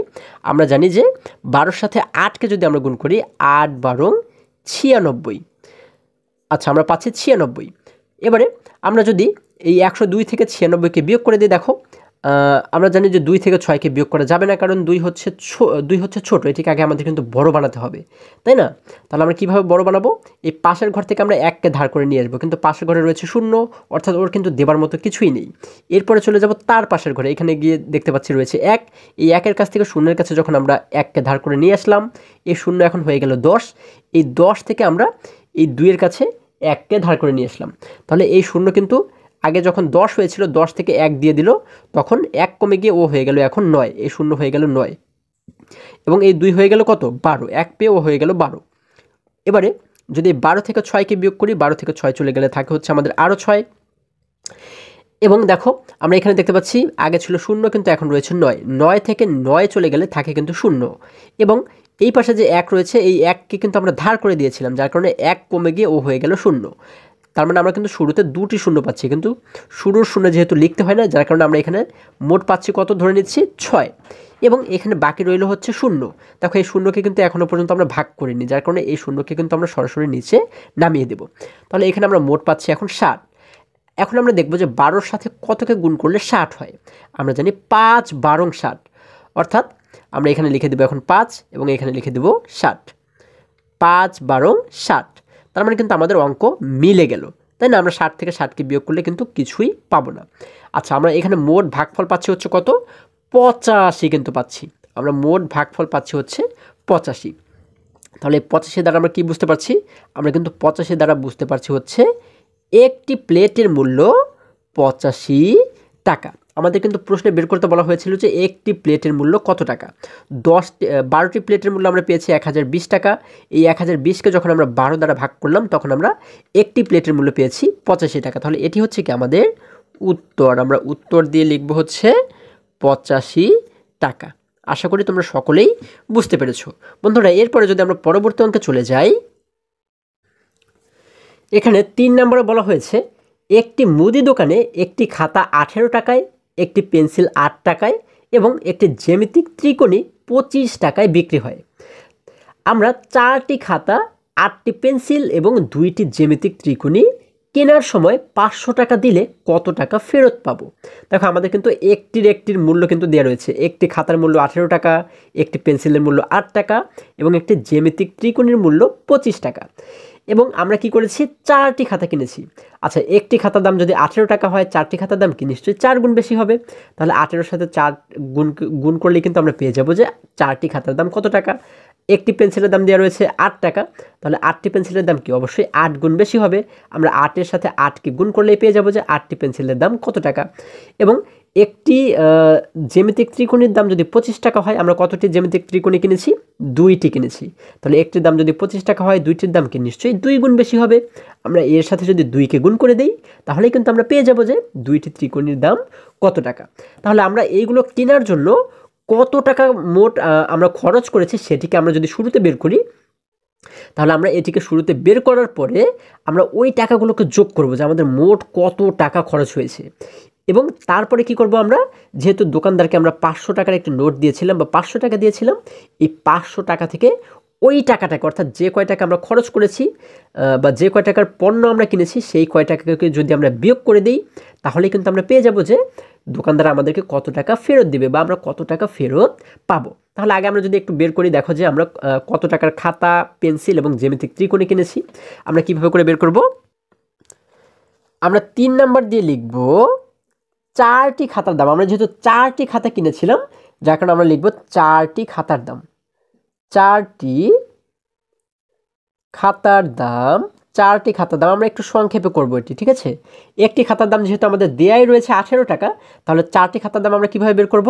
আমরা জানি যে 12-র সাথে 8কে যদি আমরা গুণ করি, 8 12 96। আচ্ছা, আমরা পাচ্ছি 96। এবারে আমরা যদি এই 102 থেকে 96কে বিয়োগ করে দিই, দেখো আমরা জানি যে 2 থেকে 6কে বিয়োগ করা যাবে না, কারণ 2 হচ্ছে ছোট, এটিকে আগে আমাদের কিন্তু বড় বানাতে হবে, তাই না? তাহলে আমরা কীভাবে বড় বানাবো? এই পাশের ঘর থেকে আমরা 1কে ধার করে নিয়ে আসবো, কিন্তু পাশের ঘরে রয়েছে 0, অর্থাৎ ওর কিন্তু দেবার মতো কিছুই নেই। এরপরে চলে যাব তার পাশের ঘরে, এখানে গিয়ে দেখতে পাচ্ছি রয়েছে 1। এই 1-এর কাছ থেকে 0-এর কাছে যখন আমরা 1কে ধার করে নিয়ে আসলাম, এই 0 এখন হয়ে গেল 10। এই 10 থেকে আমরা এই 2-এর কাছে 1কে ধার করে নিয়ে আসলাম, তাহলে এই 0 কিন্তু আগে যখন 10 হয়েছিল, 10 থেকে 1 দিয়ে দিল, তখন 1 কমে গিয়ে ও হয়ে গেল এখন 9, এই 0 হয়ে গেল 9, এবং এই 2 হয়ে গেল কত? 12, 1 পেয়ে ও হয়ে গেল 12। এবারে যদি 12 থেকে 6কে বিয়োগ করি, 12 থেকে 6 চলে গেলে থাকে হচ্ছে আমাদের আরও 6। এবং দেখো আমরা এখানে দেখতে পাচ্ছি আগে ছিল 0, কিন্তু এখন রয়েছে 9। 9 থেকে 9 চলে গেলে থাকে কিন্তু 0, এবং এই পাশে যে 1 রয়েছে, এই 1কে কিন্তু আমরা ধার করে দিয়েছিলাম, যার কারণে 1 কমে গিয়ে ও হয়ে গেল 0। তার মানে আমরা কিন্তু শুরুতে 2টি 0 পাচ্ছি, কিন্তু শুরুর 0 যেহেতু লিখতে হয় না, যার কারণে আমরা এখানে মোট পাচ্ছি কত ধরে নিচ্ছি? 6। এবং এখানে বাকি রইল হচ্ছে 0। দেখো এই 0কে কিন্তু এখনও পর্যন্ত আমরা ভাগ করিনি, যার কারণে এই 0কে কিন্তু আমরা সরাসরি নিচে নামিয়ে দেব। তাহলে এখানে আমরা মোট পাচ্ছি এখন 60। এখন আমরা দেখব যে 12-র সাথে কতকে গুণ করলে 60 হয়। আমরা জানি 5 12 60, অর্থাৎ আমরা এখানে লিখে দেবো এখন 5, এবং এখানে লিখে দেবো 60। 5 12 60, তার মানে কিন্তু আমাদের অঙ্ক মিলে গেল, তাই না? আমরা 60 থেকে 60কে বিয়োগ করলে কিন্তু কিছুই পাবো না। আচ্ছা, আমরা এখানে মোট ভাগফল পাচ্ছি হচ্ছে কত? 85 কিন্তু পাচ্ছি। আমরা মোট ভাগফল পাচ্ছি হচ্ছে 85। তাহলে 85 দ্বারা আমরা কি বুঝতে পারছি? আমরা কিন্তু 85 দ্বারা বুঝতে পারছি হচ্ছে একটি প্লেটের মূল্য 85 টাকা। আমাদের কিন্তু প্রশ্নে বের করতে বলা হয়েছিল যে একটি প্লেটের মূল্য কত টাকা। 12টি প্লেটের মূল্য আমরা পেয়েছি 1020 টাকা। এই 1020কে যখন আমরা 12 দ্বারা ভাগ করলাম, তখন আমরা একটি প্লেটের মূল্য পেয়েছি 85 টাকা। তাহলে এটি হচ্ছে কি আমাদের উত্তর। আমরা উত্তর দিয়ে লিখব হচ্ছে 85 টাকা। আশা করি তোমরা সকলেই বুঝতে পেরেছো। বন্ধুরা, এরপরে যদি আমরা পরবর্তী অঙ্কে চলে যাই, এখানে 3 নম্বরে বলা হয়েছে একটি মুদি দোকানে একটি খাতা 18 টাকায়, একটি পেন্সিল 8 টাকায় এবং একটি জ্যামিতিক ত্রিকোণী 25 টাকায় বিক্রি হয়। আমরা 4টি খাতা, 8টি পেন্সিল এবং 2টি জ্যামিতিক ত্রিকোণী কেনার সময় 500 টাকা দিলে কত টাকা ফেরত পাবো? দেখো আমাদের কিন্তু একটির মূল্য কিন্তু দেওয়া রয়েছে। একটি খাতার মূল্য 18 টাকা, একটি পেন্সিলের মূল্য 8 টাকা এবং একটি জ্যামিতিক ত্রিকোণীর মূল্য 25 টাকা। এবং আমরা কি করেছি? 4টি খাতা কিনেছি। আচ্ছা, একটি খাতার দাম যদি 18 টাকা হয়, 4টি খাতার দাম কি নিশ্চয়ই 4 গুণ বেশি হবে। তাহলে 18-এর সাথে 4 গুণ করলে কিন্তু আমরা পেয়ে যাব যে 4টি খাতার দাম কত টাকা। একটি পেন্সিলের দাম দেওয়া রয়েছে 8 টাকা, তাহলে 8টি পেন্সিলের দাম কি অবশ্যই 8 গুণ বেশি হবে। আমরা 8-এর সাথে 8কে গুণ করলেই পেয়ে যাব যে 8টি পেন্সিলের দাম কত টাকা। এবং একটি জ্যামিতিক ত্রিকোণের দাম যদি 25 টাকা হয়, আমরা কতটি জ্যামিতিক ত্রিকোণী কিনেছি? 2টি কিনেছি। তাহলে একটির দাম যদি 25 টাকা হয়, দুইটির দাম কি নিশ্চয়ই 2 গুণ বেশি হবে। আমরা এর সাথে যদি 2কে গুণ করে দেই, তাহলে কিন্তু আমরা পেয়ে যাব যে 2টি ত্রিকোণীর দাম কত টাকা। তাহলে আমরা এইগুলো কেনার জন্য কত টাকা মোট আমরা খরচ করেছি সেটিকে আমরা যদি শুরুতে বের করি, তাহলে আমরা এটিকে শুরুতে বের করার পরে আমরা ওই টাকাগুলোকে যোগ করব যে আমাদের মোট কত টাকা খরচ হয়েছে। এবং তারপরে কি করব, আমরা যেহেতু দোকানদারকে আমরা 500 টাকার একটি নোট দিয়েছিলাম বা 500 টাকা দিয়েছিলাম, এই 500 টাকা থেকে ওই টাকাটাকে, অর্থাৎ যে কয় টাকা আমরা খরচ করেছি বা যে কয় টাকার পণ্য আমরা কিনেছি সেই কয় টাকাকে যদি আমরা বিয়োগ করে দিই, তাহলে কিন্তু আমরা পেয়ে যাব যে দোকানদার আমাদেরকে কত টাকা ফেরত দিবে বা আমরা কত টাকা ফেরত পাবো। তাহলে আগে আমরা যদি একটু বের করি, দেখো যে আমরা কত টাকার খাতা, পেন্সিল এবং জ্যামিতিক ত্রিকোণী কিনেছি। আমরা কিভাবে করে বের করব? আমরা 3 নাম্বার দিয়ে লিখব 4টি খাতার দাম। আমরা যেহেতু 4টি খাতা কিনেছিলাম, যার কারণে আমরা লিখব 4টি খাতার দাম। 4টি খাতার দাম, 4টি খাতার দাম। আমরা একটু সংক্ষেপে করব এটি, ঠিক আছে? একটি খাতার দাম যেহেতু আমাদের দেয়াই রয়েছে 18 টাকা, তাহলে 4টি খাতার দাম আমরা কিভাবে বের করব?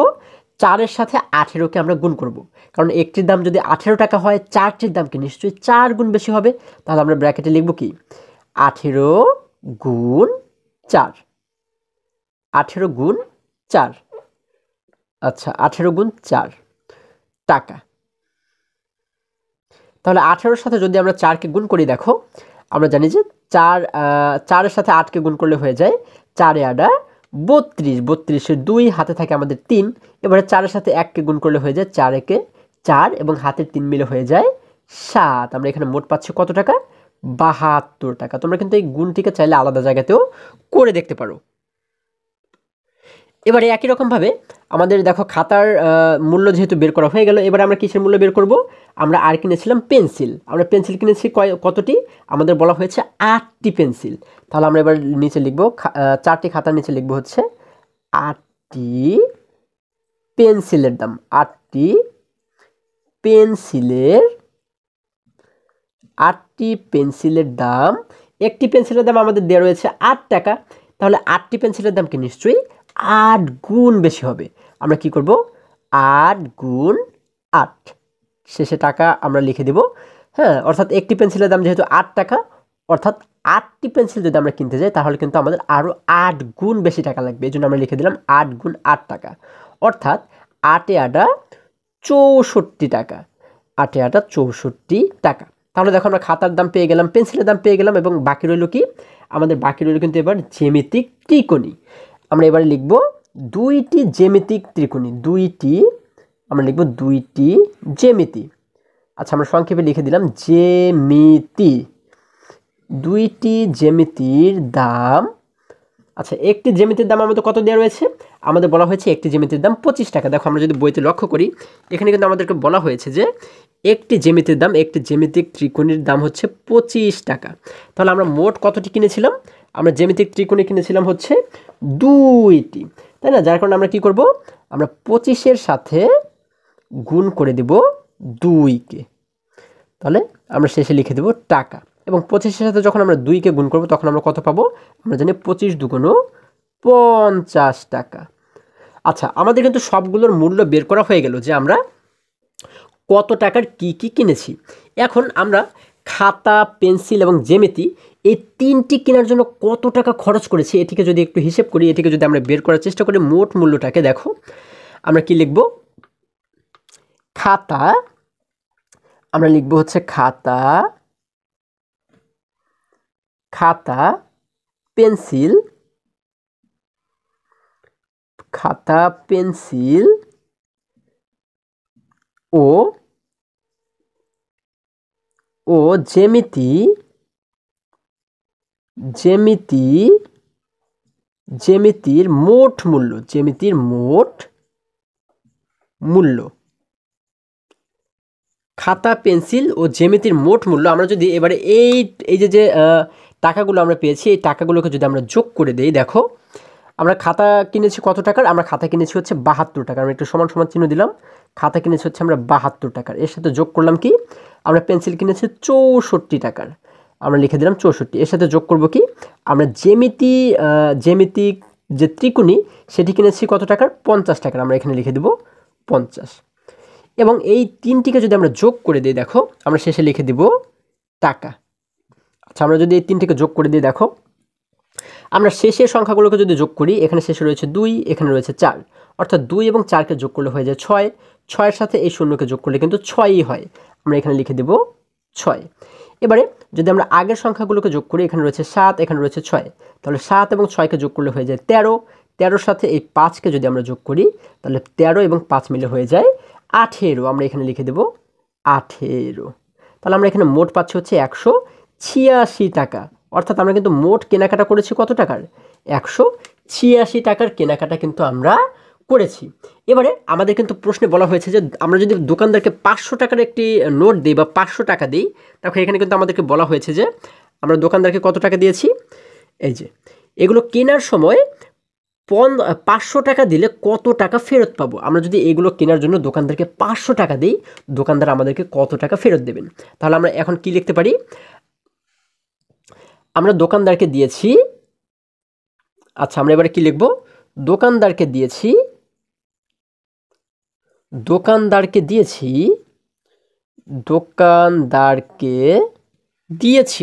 4-এর সাথে 18কে আমরা গুণ করব। কারণ একটির দাম যদি 18 টাকা হয়, 4টির দাম কি নিশ্চয়ই 4 গুণ বেশি হবে। তাহলে আমরা ব্র্যাকেটে লিখব কি? 18 গুণ 4। 18 গুণ 4। আচ্ছা, 18 গুণ 4 টাকা। তাহলে 18-এর সাথে যদি আমরা 4কে গুণ করি, দেখো আমরা জানি যে 4-এর সাথে 8কে গুণ করলে হয়ে যায় 4 8 32। 32-এর 2 হাতে থাকে আমাদের 3। এবারে 4-এর সাথে 1কে গুণ করলে হয়ে যায় 4 একে 4 এবং হাতের 3 মিলে হয়ে যায় 7। আমরা এখানে মোট পাচ্ছি কত টাকা? 72 টাকা। তোমরা কিন্তু এই গুণটিকে চাইলে আলাদা জায়গাতেও করে দেখতে পারো। এবারে একই রকমভাবে আমাদের দেখো খাতার মূল্য যেহেতু বের করা হয়ে গেল, এবারে আমরা কিসের মূল্য বের করব? আমরা আর কিনেছিলাম পেন্সিল। আমরা পেন্সিল কিনেছি কতটি? আমাদের বলা হয়েছে 8টি পেন্সিল। তাহলে আমরা এবার নিচে লিখব 4টি খাতার নিচে লিখব হচ্ছে 8টি পেন্সিলের দাম। 8টি পেন্সিলের 8টি পেন্সিলের দাম। একটি পেন্সিলের দাম আমাদের দেওয়া রয়েছে 8 টাকা। তাহলে 8টি পেন্সিলের দাম কি নিশ্চয়ই 8 গুণ বেশি হবে। আমরা কি করব? 8 গুণ 8, শেষে টাকা আমরা লিখে দেব। হ্যাঁ, অর্থাৎ একটি পেন্সিলের দাম যেহেতু 8 টাকা, অর্থাৎ 8টি পেন্সিল যদি আমরা কিনতে যাই, তাহলে কিন্তু আমাদের আরও 8 গুণ বেশি টাকা লাগবে। এই জন্য আমরা লিখে দিলাম 8 গুণ 8 টাকা, অর্থাৎ 8 8 64 টাকা। 8 8 64 টাকা। তাহলে দেখো আমরা খাতার দাম পেয়ে গেলাম, পেন্সিলের দাম পেয়ে গেলাম, এবং বাকি রইল কি? আমাদের বাকি রইল কিন্তু এবার জ্যামিতিক ত্রিকোণী। আমরা এবারে লিখব 2টি জ্যামিতিক ত্রিকোণী। 2টি, আমরা লিখব 2টি জ্যামিতি। আচ্ছা, আমরা সংক্ষেপে লিখে দিলাম জ্যামিতি। 2টি জ্যামিতির দাম। আচ্ছা, একটি জ্যামিতির দাম আমাদের কত দেওয়া রয়েছে? আমাদের বলা হয়েছে একটি জ্যামিতির দাম 25 টাকা। দেখো আমরা যদি বইতে লক্ষ্য করি, এখানে কিন্তু আমাদেরকে বলা হয়েছে যে একটি জ্যামিতির দাম, একটি জ্যামিতিক ত্রিকোণীর দাম হচ্ছে 25 টাকা। তাহলে আমরা মোট কতটি কিনেছিলাম? আমরা জ্যামিতিক ত্রিকোণী কিনেছিলাম হচ্ছে 2টি, তাই না? যার কারণে আমরা কি করব? আমরা 25-এর সাথে গুণ করে দেব 2কে। তাহলে আমরা শেষে লিখে দেব টাকা। এবং 25-এর সাথে যখন আমরা 2কে গুণ করব, তখন আমরা কত পাবো? আমরা জানি 25 দুগুণ 50 টাকা। আচ্ছা, আমাদের কিন্তু সবগুলোর মূল্য বের করা হয়ে গেল যে আমরা কত টাকার কি কি কিনেছি। এখন আমরা খাতা, পেন্সিল এবং জ্যামিতি এই 3টি কেনার জন্য কত টাকা খরচ করেছি এটিকে যদি একটু হিসেব করি, এটিকে যদি আমরা বের করার চেষ্টা করি মোট মূল্যটাকে, দেখো আমরা কি লিখব? খাতা, আমরা লিখব হচ্ছে খাতা, খাতা, পেন্সিল, খাতা, পেন্সিল ও জ্যামিতি, জ্যামিতির মোট মূল্য, জ্যামিতির মোট মূল্য। খাতা, পেন্সিল ও জ্যামিতির মোট মূল্য আমরা যদি এবারে এই যে টাকাগুলো আমরা পেয়েছি, এই টাকাগুলোকে যদি আমরা যোগ করে দেই, দেখো আমরা খাতা কিনেছি কত টাকার? আমরা খাতা কিনেছি হচ্ছে 72 টাকা। আমরা একটু সমান সমান চিহ্ন দিলাম। খাতা কিনেছি হচ্ছে আমরা 72 টাকার। এর সাথে যোগ করলাম কি? আমরা পেন্সিল কিনেছি 64 টাকার। আমরা লিখে দিলাম 64। এর সাথে যোগ করব কি? আমরা জ্যামিতিক যে ত্রিকোণী সেটি কিনেছি কত টাকার? 50 টাকার। আমরা এখানে লিখে দেব 50। এবং এই তিনটিকে যদি আমরা যোগ করে দিই, দেখো আমরা শেষে লিখে দিব টাকা। আচ্ছা, আমরা যদি এই তিনটিকে যোগ করে দিই, দেখো আমরা শেষের সংখ্যাগুলোকে যদি যোগ করি, এখানে শেষে রয়েছে 2, এখানে রয়েছে 4, অর্থাৎ 2 এবং 4কে যোগ করলে হয়ে যায় 6, 6-এর সাথে এই শূন্যকে যোগ করলে কিন্তু 6ই হয়। আমরা এখানে লিখে দেব 6। এবারে যদি আমরা আগের সংখ্যাগুলোকে যোগ করি, এখানে রয়েছে 7, এখানে রয়েছে 6, তাহলে 7 এবং 6কে যোগ করলে হয়ে যায় 13, 13-র সাথে এই 5কে যদি আমরা যোগ করি, তাহলে 13 এবং 5 মিলে হয়ে যায় 18। আমরা এখানে লিখে দেব 18। তাহলে আমরা এখানে মোট পাচ্ছি হচ্ছে 186 টাকা। অর্থাৎ আমরা কিন্তু মোট কেনাকাটা করেছি কত টাকার? 186 টাকার কেনাকাটা কিন্তু আমরা করেছি। এবারে আমাদের কিন্তু প্রশ্নে বলা হয়েছে যে আমরা যদি দোকানদারকে 500 টাকার একটি নোট দিই বা 500 টাকা দিই, তখন এখানে কিন্তু আমাদেরকে বলা হয়েছে যে আমরা দোকানদারকে কত টাকা দিয়েছি। এই যে এগুলো কেনার সময় 500 টাকা দিলে কত টাকা ফেরত পাবো। আমরা যদি এগুলো কেনার জন্য দোকানদারকে 500 টাকা দিই, দোকানদার আমাদেরকে কত টাকা ফেরত দেবেন। তাহলে আমরা এখন কি লিখতে পারি? আমরা দোকানদারকে দিয়েছি, আচ্ছা আমরা এবারে কি লিখব? দোকানদারকে দিয়েছি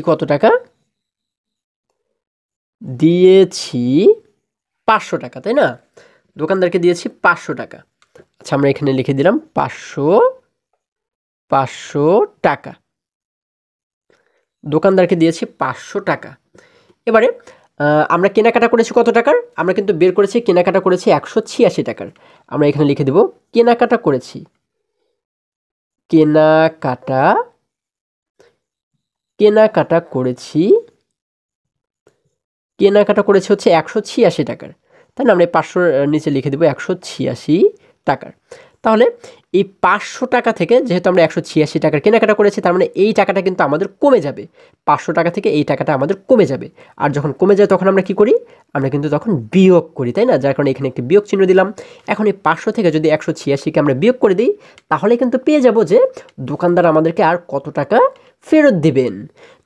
কত টাকা? দিয়েছি 500 টাকা, তাই না? দোকানদারকে দিয়েছি 500 টাকা। আচ্ছা, আমরা এখানে লিখে দিলাম 500 টাকা। দোকানদারকে দিয়েছি 500 টাকা। এবারে আমরা কেনাকাটা করেছি কত টাকার? আমরা কিন্তু বের করেছি কেনাকাটা করেছি 186 টাকার। আমরা এখানে লিখে দেব কেনাকাটা করেছি হচ্ছে 186 টাকার, তাই না? আমরা এই 500-র নিচে লিখে দেব 186 টাকার। তাহলে এই 500 টাকা থেকে যেহেতু আমরা 186 টাকার কেনাকাটা করেছি, তার মানে এই টাকাটা কিন্তু আমাদের কমে যাবে। 500 টাকা থেকে এই টাকাটা আমাদের কমে যাবে। আর যখন কমে যায় তখন আমরা কি করি? আমরা কিন্তু তখন বিয়োগ করি, তাই না? যার কারণে এখানে একটি বিয়োগ চিহ্ন দিলাম। এখন এই 500 থেকে যদি 186কে আমরা বিয়োগ করে দিই, তাহলে কিন্তু পেয়ে যাব যে দোকানদার আমাদেরকে আর কত টাকা ফেরত দিবেন,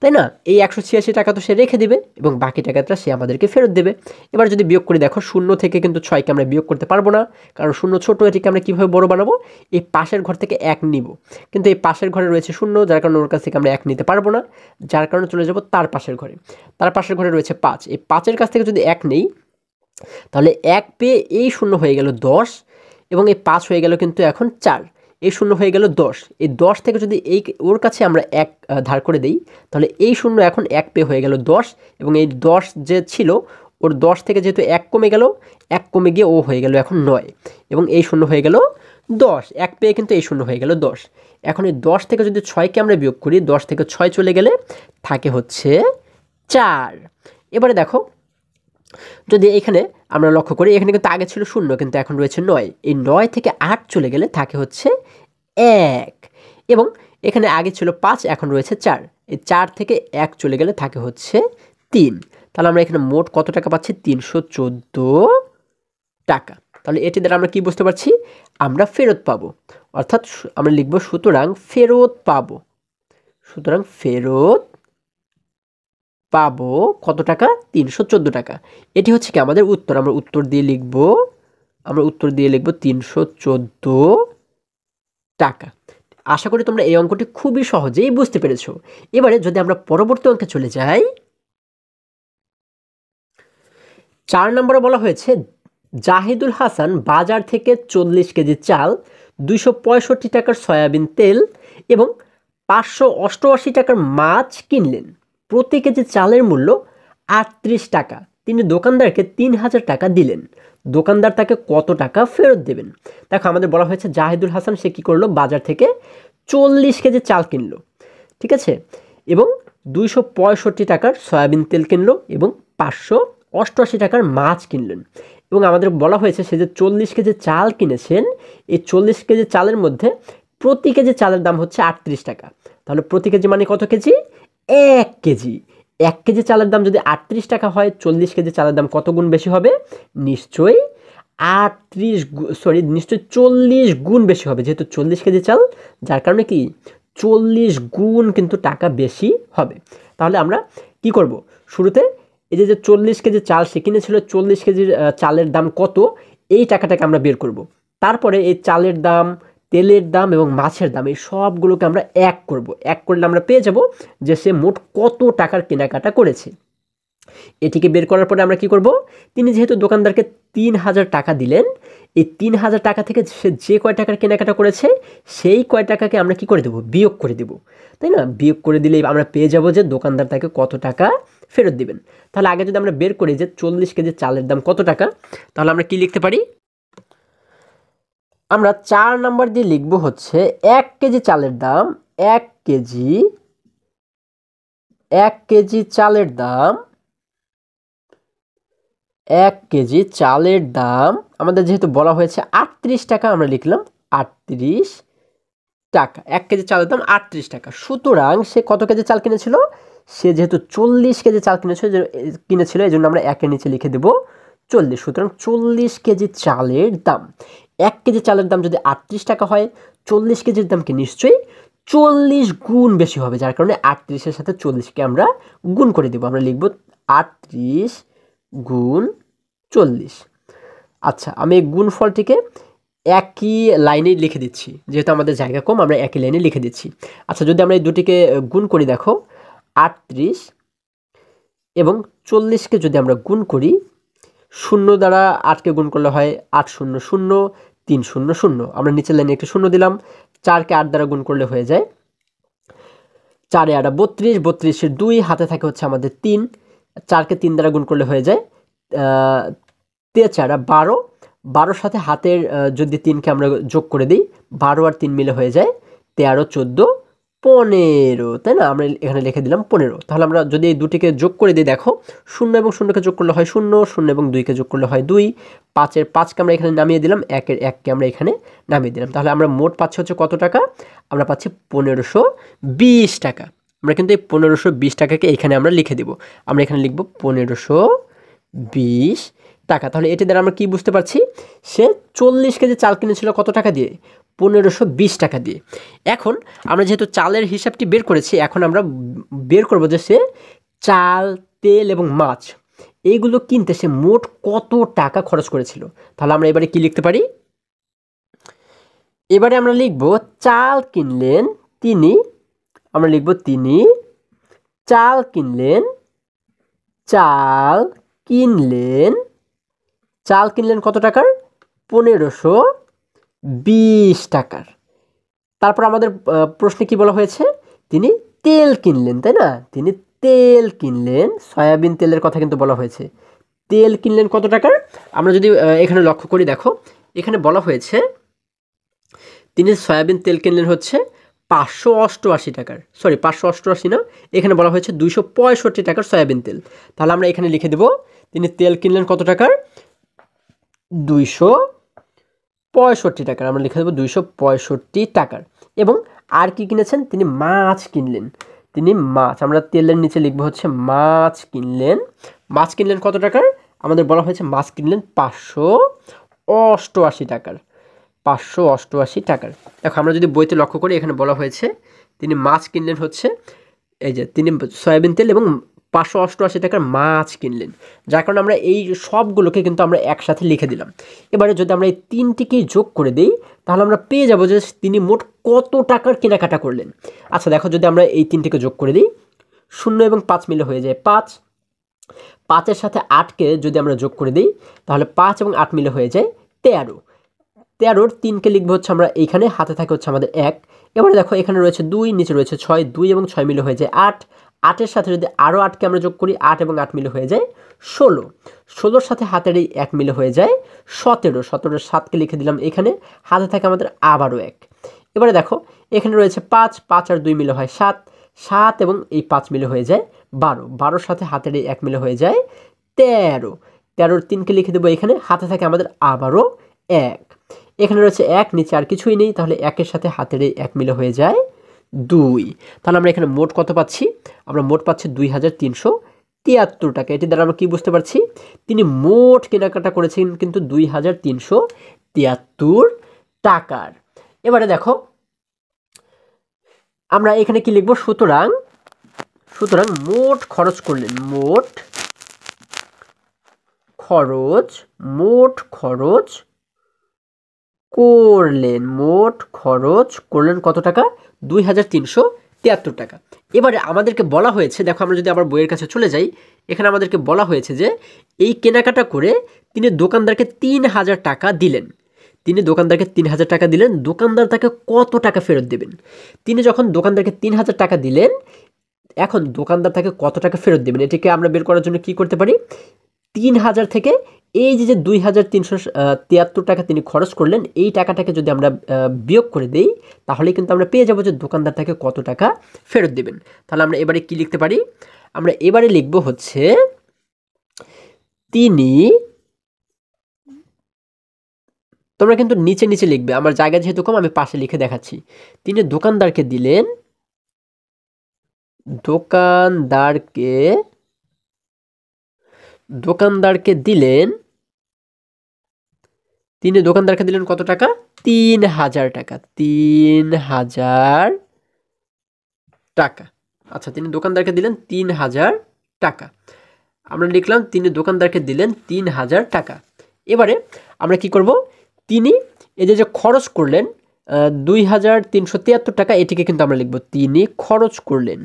তাই না? এই 186 টাকা তো সে রেখে দিবে এবং বাকি টাকাটা সে আমাদেরকে ফেরত দেবে। এবার যদি বিয়োগ করে দেখো, 0 থেকে কিন্তু 6কে আমরা বিয়োগ করতে পারবো না, কারণ 0 ছোট, এটিকে আমরা কীভাবে বড় বানাবো? এই পাশের ঘর থেকে 1 নিব, কিন্তু এই পাশের ঘরে রয়েছে 0, যার কারণে ওর কাছ থেকে আমরা 1 নিতে পারবো না, যার কারণে চলে যাব তার পাশের ঘরে। তার পাশের ঘরে রয়েছে 5, এই 5-এর কাছ থেকে যদি 1 নেই, তাহলে 1 পেয়ে এই 0 হয়ে গেল 10 এবং এই 5 হয়ে গেল কিন্তু এখন 4, এই 0 হয়ে গেল 10। এই 10 থেকে যদি ওর কাছে আমরা 1 ধার করে দেই, তাহলে এই 0 এখন 1 পেয়ে হয়ে গেল 10 এবং এই 10 যে ছিল ওর 10 থেকে যেহেতু 1 কমে গেল, 1 কমে গিয়ে ও হয়ে গেল এখন 9 এবং এই 0 হয়ে গেল 10, 1 পেয়ে কিন্তু এই 0 হয়ে গেল 10। এখন এই 10 থেকে যদি 6কে আমরা বিয়োগ করি, 10 থেকে 6 চলে গেলে থাকে হচ্ছে 4। এবারে দেখো, যদি এখানে আমরা লক্ষ্য করি, এখানে কিন্তু আগে ছিল 0 কিন্তু এখন রয়েছে 9, এই 9 থেকে 8 চলে গেলে থাকে হচ্ছে 1 এবং এখানে আগে ছিল 5, এখন রয়েছে 4, এই 4 থেকে 1 চলে গেলে থাকে হচ্ছে 3। তাহলে আমরা এখানে মোট কত টাকা পাচ্ছি? 314 টাকা। তাহলে এটি দ্বারা আমরা কি বুঝতে পারছি? আমরা ফেরত পাবো, অর্থাৎ আমরা লিখব সুতরাং ফেরত পাবো কত টাকা? 314 টাকা। এটি হচ্ছে কি আমাদের উত্তর। আমরা উত্তর দিয়ে লিখব 314 টাকা। আশা করি তোমরা এই অঙ্কটি খুবই সহজেই বুঝতে পেরেছো। এবারে যদি আমরা পরবর্তী অঙ্কে চলে যাই, 4 নম্বরে বলা হয়েছে জাহিদুল হাসান বাজার থেকে 40 কেজি চাল, 265 টাকার সয়াবিন তেল এবং 588 টাকার মাছ কিনলেন। প্রতি কেজি চালের মূল্য 38 টাকা। তিনি দোকানদারকে 3000 টাকা দিলেন। দোকানদার তাকে কত টাকা ফেরত দেবেন? দেখো, আমাদের বলা হয়েছে জাহিদুল হাসান সে কী করলো? বাজার থেকে 40 কেজি চাল কিনলো, ঠিক আছে, এবং 265 টাকার সয়াবিন তেল কিনলো এবং 588 টাকার মাছ কিনলেন। এবং আমাদের বলা হয়েছে সে যে 40 কেজি চাল কিনেছেন, এই 40 কেজি চালের মধ্যে প্রতি কেজি চালের দাম হচ্ছে 38 টাকা। তাহলে প্রতি কেজি মানে কত কেজি? 1 কেজি। 1 কেজি চালের দাম যদি 38 টাকা হয়, 40 কেজি চালের দাম কত গুণ বেশি হবে? নিশ্চয়ই 40 গুণ বেশি হবে, যেহেতু 40 কেজি চাল, যার কারণে কি 40 গুণ কিন্তু টাকা বেশি হবে। তাহলে আমরা কি করব? শুরুতে এই যে 40 কেজি চাল সে কিনেছিল, 40 কেজির চালের দাম কত, এই টাকাটাকে আমরা বের করব। তারপরে এই চালের দাম, তেলের দাম এবং মাছের দাম, এই সবগুলোকে আমরা এক করব। এক করলে আমরা পেয়ে যাব যে সে মোট কত টাকার কেনাকাটা করেছে। এটিকে বের করার পরে আমরা কি করব, তিনি যেহেতু দোকানদারকে 3000 টাকা দিলেন, এই 3000 টাকা থেকে সে যে কয় টাকার কেনাকাটা করেছে সেই কয় টাকাকে আমরা কি করে দেব, বিয়োগ করে দেব, তাই না? বিয়োগ করে দিলেই আমরা পেয়ে যাব যে দোকানদার তাকে কত টাকা ফেরত দিবেন। তাহলে আগে যদি আমরা বের করি যে 40 কেজি চালের দাম কত টাকা, তাহলে আমরা কি লিখতে পারি, আমরা 4 নাম্বার দিয়ে লিখব হচ্ছে 1 কেজি চালের দাম, 1 কেজি চালের দাম, 1 কেজি চালের দাম আমাদের যেহেতু বলা হয়েছে 38 টাকা, আমরা লিখলাম 38 টাকা। 1 কেজি চালের দাম 38 টাকা। সুতরাং সে কত কেজি চাল কিনেছিল, সে যেহেতু 40 কেজি চাল কিনেছিল এই জন্য আমরা 1 এর নিচে লিখে দেব 40। সুতরাং 40 কেজি চালের দাম, 1 কেজি চালের দাম যদি 38 টাকা হয়, 40 কেজির দাম কি নিশ্চয়ই 40 গুণ বেশি হবে, যার কারণে 38-এর সাথে 40-কে আমরা গুণ করে দেব। আমরা লিখব 38 গুণ 40। আচ্ছা, আমি এই গুণফলটিকে একই লাইনে লিখে দিচ্ছি, যেহেতু আমাদের জায়গা কম আমরা একই লাইনে লিখে দিচ্ছি। আচ্ছা, যদি আমরা এই দুটিকে গুণ করি, দেখো 38 এবং 40-কে যদি আমরা গুণ করি, 0 দ্বারা 8-কে গুণ করলে হয় 8 0 0 3 0 0, আমরা নিচের লাইনে একটি 0 দিলাম। 4-কে 8 দ্বারা গুণ করলে হয়ে যায় 4 এ 8 32, 32-এর 2 হাতে থাকে হচ্ছে আমাদের 3, 4-কে 3 দ্বারা গুণ করলে হয়ে যায় 4 12, 12-র সাথে হাতের যদি 3-কে আমরা যোগ করে দিই, 12 আর 3 মিলে হয়ে যায় 13 14 15, তাই না? আমরা এখানে লিখে দিলাম 15। তাহলে আমরা যদি এই দুটিকে যোগ করে দিই, দেখো 0 এবং 0-কে যোগ করলে হয় 0, 0 এবং 2-কে যোগ করলে হয় 2, 5-এর 5-কে আমরা এখানে নামিয়ে দিলাম, 1-এর 1-কে আমরা এখানে নামিয়ে দিলাম। তাহলে আমরা মোট পাচ্ছি হচ্ছে কত টাকা, আমরা পাচ্ছি 1520 টাকা। আমরা কিন্তু এই 1520 টাকাকে এখানে আমরা লিখে দিব, আমরা এখানে লিখব 1520 টাকা। তাহলে এটি দ্বারা আমরা কি বুঝতে পারছি, সে 40 কেজি চাল কিনেছিল কত টাকা দিয়ে, 1520 টাকা দিয়ে। এখন আমরা যেহেতু চালের হিসাবটি বের করেছি, এখন আমরা বের করব যে সে চাল, তেল এবং মাছ এইগুলো কিনতে সে মোট কত টাকা খরচ করেছিল। তাহলে আমরা এবারে কি লিখতে পারি, এবারে আমরা লিখব চাল কিনলেন তিনি, আমরা লিখব তিনি চাল কিনলেন, চাল কিনলেন কত টাকার, 1520 টাকার। তারপর আমাদের প্রশ্নে কি বলা হয়েছে, তিনি তেল কিনলেন, তাই না? তিনি তেল কিনলেন, সয়াবিন তেলের কথা কিন্তু বলা হয়েছে। তেল কিনলেন কত টাকার, আমরা যদি এখানে লক্ষ্য করি, দেখো এখানে বলা হয়েছে তিনি সয়াবিন তেল কিনলেন হচ্ছে 588 টাকার, সরি 588 না, এখানে বলা হয়েছে 265 টাকার সয়াবিন তেল। তাহলে আমরা এখানে লিখে দেব তিনি তেল কিনলেন কত টাকার, 265 টাকার, আমরা লিখে দেবো 265 টাকার। এবং আর কি কিনেছেন, তিনি মাছ কিনলেন, তিনি মাছ, আমরা তেলের নিচে লিখবো হচ্ছে মাছ কিনলেন। মাছ কিনলেন কত টাকার, আমাদের বলা হয়েছে মাছ কিনলেন 588 টাকার, 588 টাকার। দেখো আমরা যদি বইতে লক্ষ্য করি, এখানে বলা হয়েছে তিনি মাছ কিনলেন হচ্ছে, এই যে তিনি সয়াবিন তেল এবং 588 টাকার মাছ কিনলেন, যার কারণে আমরা এই সবগুলোকে কিন্তু আমরা একসাথে লিখে দিলাম। এবারে যদি আমরা এই তিনটিকেই যোগ করে দিই, তাহলে আমরা পেয়ে যাব যে তিনি মোট কত টাকার কেনাকাটা করলেন। আচ্ছা দেখো, যদি আমরা এই তিনটিকে যোগ করে দিই, 0 এবং 5 মিলে হয়ে যায় 5, 5-এর সাথে 8-কে যদি আমরা যোগ করে দিই, তাহলে 5 এবং 8 মিলে হয়ে যায় 13, 13-র 3-কে লিখবো হচ্ছে আমরা এইখানে, হাতে থাকে হচ্ছে আমাদের 1। এবারে দেখো এখানে রয়েছে 2, নিচে রয়েছে 6, 2 এবং 6 মিলে হয়ে যায় 8, 8-এর সাথে যদি আরও 8-কে আমরা যোগ করি, 8 এবং 8 মিলে হয়ে যায় 16, 16-র সাথে হাতের এই 1 মিলে হয়ে যায় 17, 17-এর 7-কে লিখে দিলাম এখানে, হাতে থাকে আমাদের আবারও 1। এবারে দেখো এখানে রয়েছে 5, 5 আর 2 মিলে হয় 7, 7 এবং এই 5 মিলে হয়ে যায় 12, 12-র সাথে হাতের এই 1 মিলে হয়ে যায় 13, 13-র 3-কে লিখে দেবো এখানে, হাতে থাকে আমাদের আবারও 1। এখানে রয়েছে 1, নিচে আর কিছুই নেই, তাহলে 1-এর সাথে হাতের এই 1 মিলে হয়ে যায় 2। তাহলে আমরা এখানে মোট কত পাচ্ছি, আমরা মোট পাচ্ছি 2373 টাকা। এটি দ্বারা আমরা কি বুঝতে পারছি, তিনি মোট কেনাকাটা করেছেন কিন্তু 2373 টাকার। এবারে দেখো আমরা এখানে কি লিখবো, সুতরাং মোট খরচ করলেন, মোট খরচ করলেন কত টাকা? 2373 টাকা। এবারে আমাদেরকে বলা হয়েছে, দেখো আমরা যদি আবার বইয়ের কাছে চলে যাই, এখানে আমাদেরকে বলা হয়েছে যে এই কেনাকাটা করে তিনি দোকানদারকে 3000 টাকা দিলেন। দোকানদার তাকে কত টাকা ফেরত দেবেন? তিনি যখন দোকানদারকে 3000 টাকা দিলেন, এখন দোকানদার তাকে কত টাকা ফেরত দেবেন এটাকে আমরা বের করার জন্য কি করতে পারি? 3000 থেকে এই যে 2373 টাকা তিনি খরচ করলেন, এই টাকাটাকে যদি আমরা বিয়োগ করে দেই, তাহলে কিন্তু আমরা পেয়ে যাবো যে দোকানদার তাকে কত টাকা ফেরত দেবেন। তাহলে আমরা এবারে কি লিখতে পারি? আমরা এবারে লিখব হচ্ছে তোমরা কিন্তু নিচে নিচে লিখবে, আমার জায়গা যেহেতু কম আমি পাশে লিখে দেখাচ্ছি। তিনি দোকানদারকে দিলেন কত টাকা? 3000 টাকা। 3000 টাকা। আচ্ছা, তিনি দোকানদারকে দিলেন 3000 টাকা। আমরা লিখলাম তিনি দোকানদারকে দিলেন 3000 টাকা। এবারে আমরা কি করব? তিনি এই যে খরচ করলেন 2373 টাকা, এটিকে কিন্তু আমরা লিখব তিনি খরচ করলেন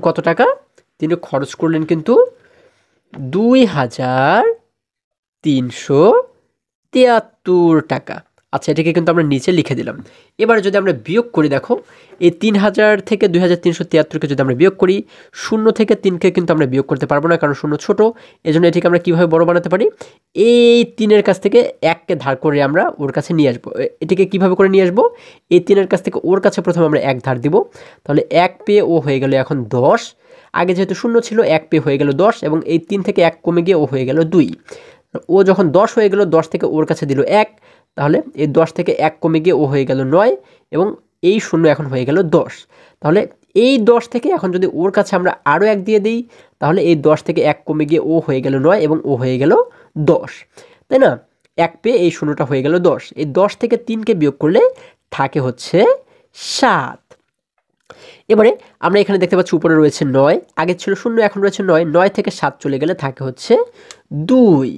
কত টাকা? তিনি খরচ করলেন কিন্তু 2373 টাকা। আচ্ছা, এটাকে কিন্তু আমরা নিচে লিখে দিলাম। এবারে যদি আমরা বিয়োগ করি, দেখো এই 3000 থেকে 2373কে যদি আমরা বিয়োগ করি, 0 থেকে 3কে কিন্তু আমরা বিয়োগ করতে পারবো না, কারণ 0 ছোট। এজন্য এটিকে আমরা কিভাবে বড় বানাতে পারি? এই 3-এর কাছ থেকে 1কে ধার করে আমরা ওর কাছে নিয়ে আসবো। এটিকে কিভাবে করে নিয়ে আসবো? এই 3-এর কাছ থেকে ওর কাছে প্রথমে আমরা 1 ধার দিব, তাহলে 1 পেয়ে ও হয়ে গেল এখন 10। আগে যেহেতু 0 ছিল, 1 পেয়ে হয়ে গেল 10, এবং এই 3 থেকে 1 কমে গিয়ে ও হয়ে গেল 2। ও যখন 10 হয়ে গেল, 10 থেকে ওর কাছে দিল 1, তাহলে এই 10 থেকে 1 কমে গিয়ে ও হয়ে গেল 9, এবং এই 0 এখন হয়ে গেল 10। তাহলে এই 10 থেকে এখন যদি ওর কাছে আমরা আরও 1 দিয়ে দিই, তাহলে এই 10 থেকে 1 কমে গিয়ে ও হয়ে গেল 9, এবং ও হয়ে গেল 10, তাই না? 1 পেয়ে এই 0টা হয়ে গেল 10। এই 10 থেকে 3কে বিয়োগ করলে থাকে হচ্ছে 7। এবারে আমরা এখানে দেখতে পাচ্ছি উপরে রয়েছে 9, আগে ছিল 0, এখন রয়েছে 9। 9 থেকে 7 চলে গেলে থাকে হচ্ছে 2।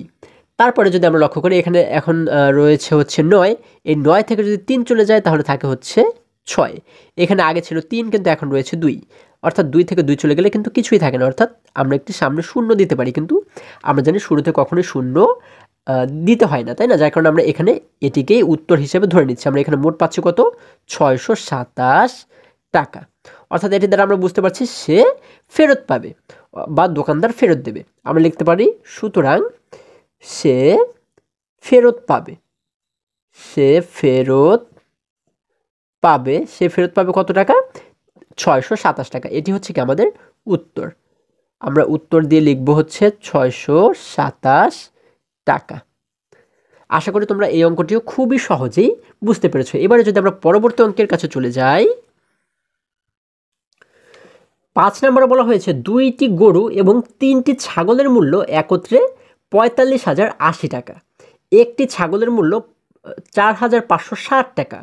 তারপরে যদি আমরা লক্ষ্য করি, এখানে এখন রয়েছে হচ্ছে 9, এই 9 থেকে যদি 3 চলে যায় তাহলে থাকে হচ্ছে 6। এখানে আগে ছিল 3, কিন্তু এখন রয়েছে 2, অর্থাৎ 2 থেকে 2 চলে গেলে কিন্তু কিছুই থাকে না, অর্থাৎ আমরা একটি সামনে 0 দিতে পারি, কিন্তু আমরা জানি শুরুতে কখনোই 0 দিতে হয় না, তাই না? যার কারণে আমরা এখানে এটিকেই উত্তর হিসেবে ধরে নিচ্ছি। আমরা এখানে মোট পাচ্ছি কত? 627 টাকা। অর্থাৎ এটি দ্বারা আমরা বুঝতে পারছি সে ফেরত পাবে বা দোকানদার ফেরত দেবে। আমরা লিখতে পারি সুতরাং সে ফেরত পাবে কত টাকা? 627 টাকা। এটি হচ্ছে কি আমাদের উত্তর। আমরা উত্তর দিয়ে লিখব হচ্ছে 627 টাকা। আশা করি তোমরা এই অঙ্কটিও খুবই সহজেই বুঝতে পেরেছো। এবারে যদি আমরা পরবর্তী অঙ্কের কাছে চলে যাই, 5 নম্বরে বলা হয়েছে 2টি গরু এবং 3টি ছাগলের মূল্য একত্রে 45,080 টাকা। একটি ছাগলের মূল্য 4,560 টাকা।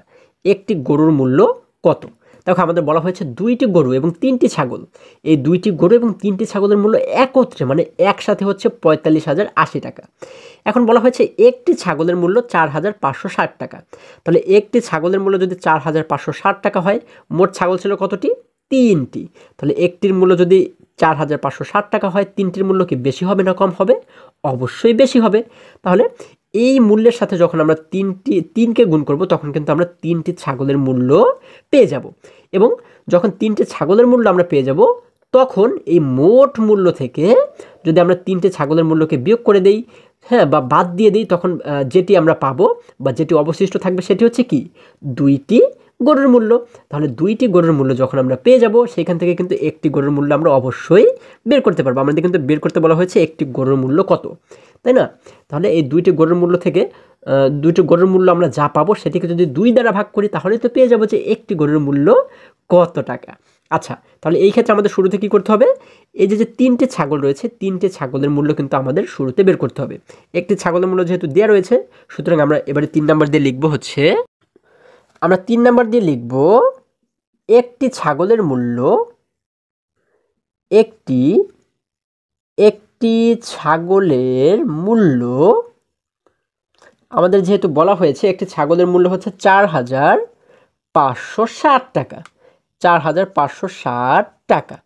একটি গরুর মূল্য কত? দেখো আমাদের বলা হয়েছে 2টি গরু এবং 3টি ছাগল। এই 2টি গরু এবং 3টি ছাগলের মূল্য একত্রে মানে একসাথে হচ্ছে 45,080 টাকা। এখন বলা হয়েছে একটি ছাগলের মূল্য 4,560 টাকা। তাহলে একটি ছাগলের মূল্য যদি 4,560 টাকা হয়, মোট ছাগল ছিল কতটি? 3টি। তাহলে একটির মূল্য যদি 4,560 টাকা হয়, 3টির মূল্য কি বেশি হবে না কম হবে? অবশ্যই বেশি হবে। তাহলে এই মূল্যের সাথে যখন আমরা 3কে গুণ করব, তখন কিন্তু আমরা 3টি ছাগলের মূল্য পেয়ে যাব। এবং যখন 3টি ছাগলের মূল্য আমরা পেয়ে যাব, তখন এই মোট মূল্য থেকে যদি আমরা 3টে ছাগলের মূল্যকে বিয়োগ করে দেই, হ্যাঁ, বা বাদ দিয়ে দিই, তখন যেটি আমরা পাবো বা যেটি অবশিষ্ট থাকবে সেটি হচ্ছে কি? 2টি গরুর মূল্য। তাহলে 2টি গরুর মূল্য যখন আমরা পেয়ে যাব, সেখান থেকে কিন্তু একটি গরুর মূল্য আমরা অবশ্যই বের করতে পারবো। আমাদের কিন্তু বের করতে বলা হয়েছে একটি গরুর মূল্য কত, তাই না? তাহলে এই 2টি গরুর মূল্য থেকে 2টি গরুর মূল্য আমরা যা পাবো সেটিকে যদি 2 দ্বারা ভাগ করি, তাহলে তো পেয়ে যাবো যে একটি গরুর মূল্য কত টাকা। আচ্ছা, তাহলে এই ক্ষেত্রে আমাদের শুরুতে কি করতে হবে? এই যে 3টে ছাগল রয়েছে, 3টে ছাগলের মূল্য কিন্তু আমাদের শুরুতে বের করতে হবে। একটি ছাগলের মূল্য যেহেতু দেওয়া রয়েছে, সুতরাং আমরা এবারে 3 নাম্বার দিয়ে লিখবো হচ্ছে, আমরা 3 নাম্বার দিয়ে লিখব একটি ছাগলের মূল্য একটি একটি ছাগলের মূল্য, আমাদের যেহেতু বলা হয়েছে একটি ছাগলের মূল্য হচ্ছে 4,560 টাকা, 4,560 টাকা।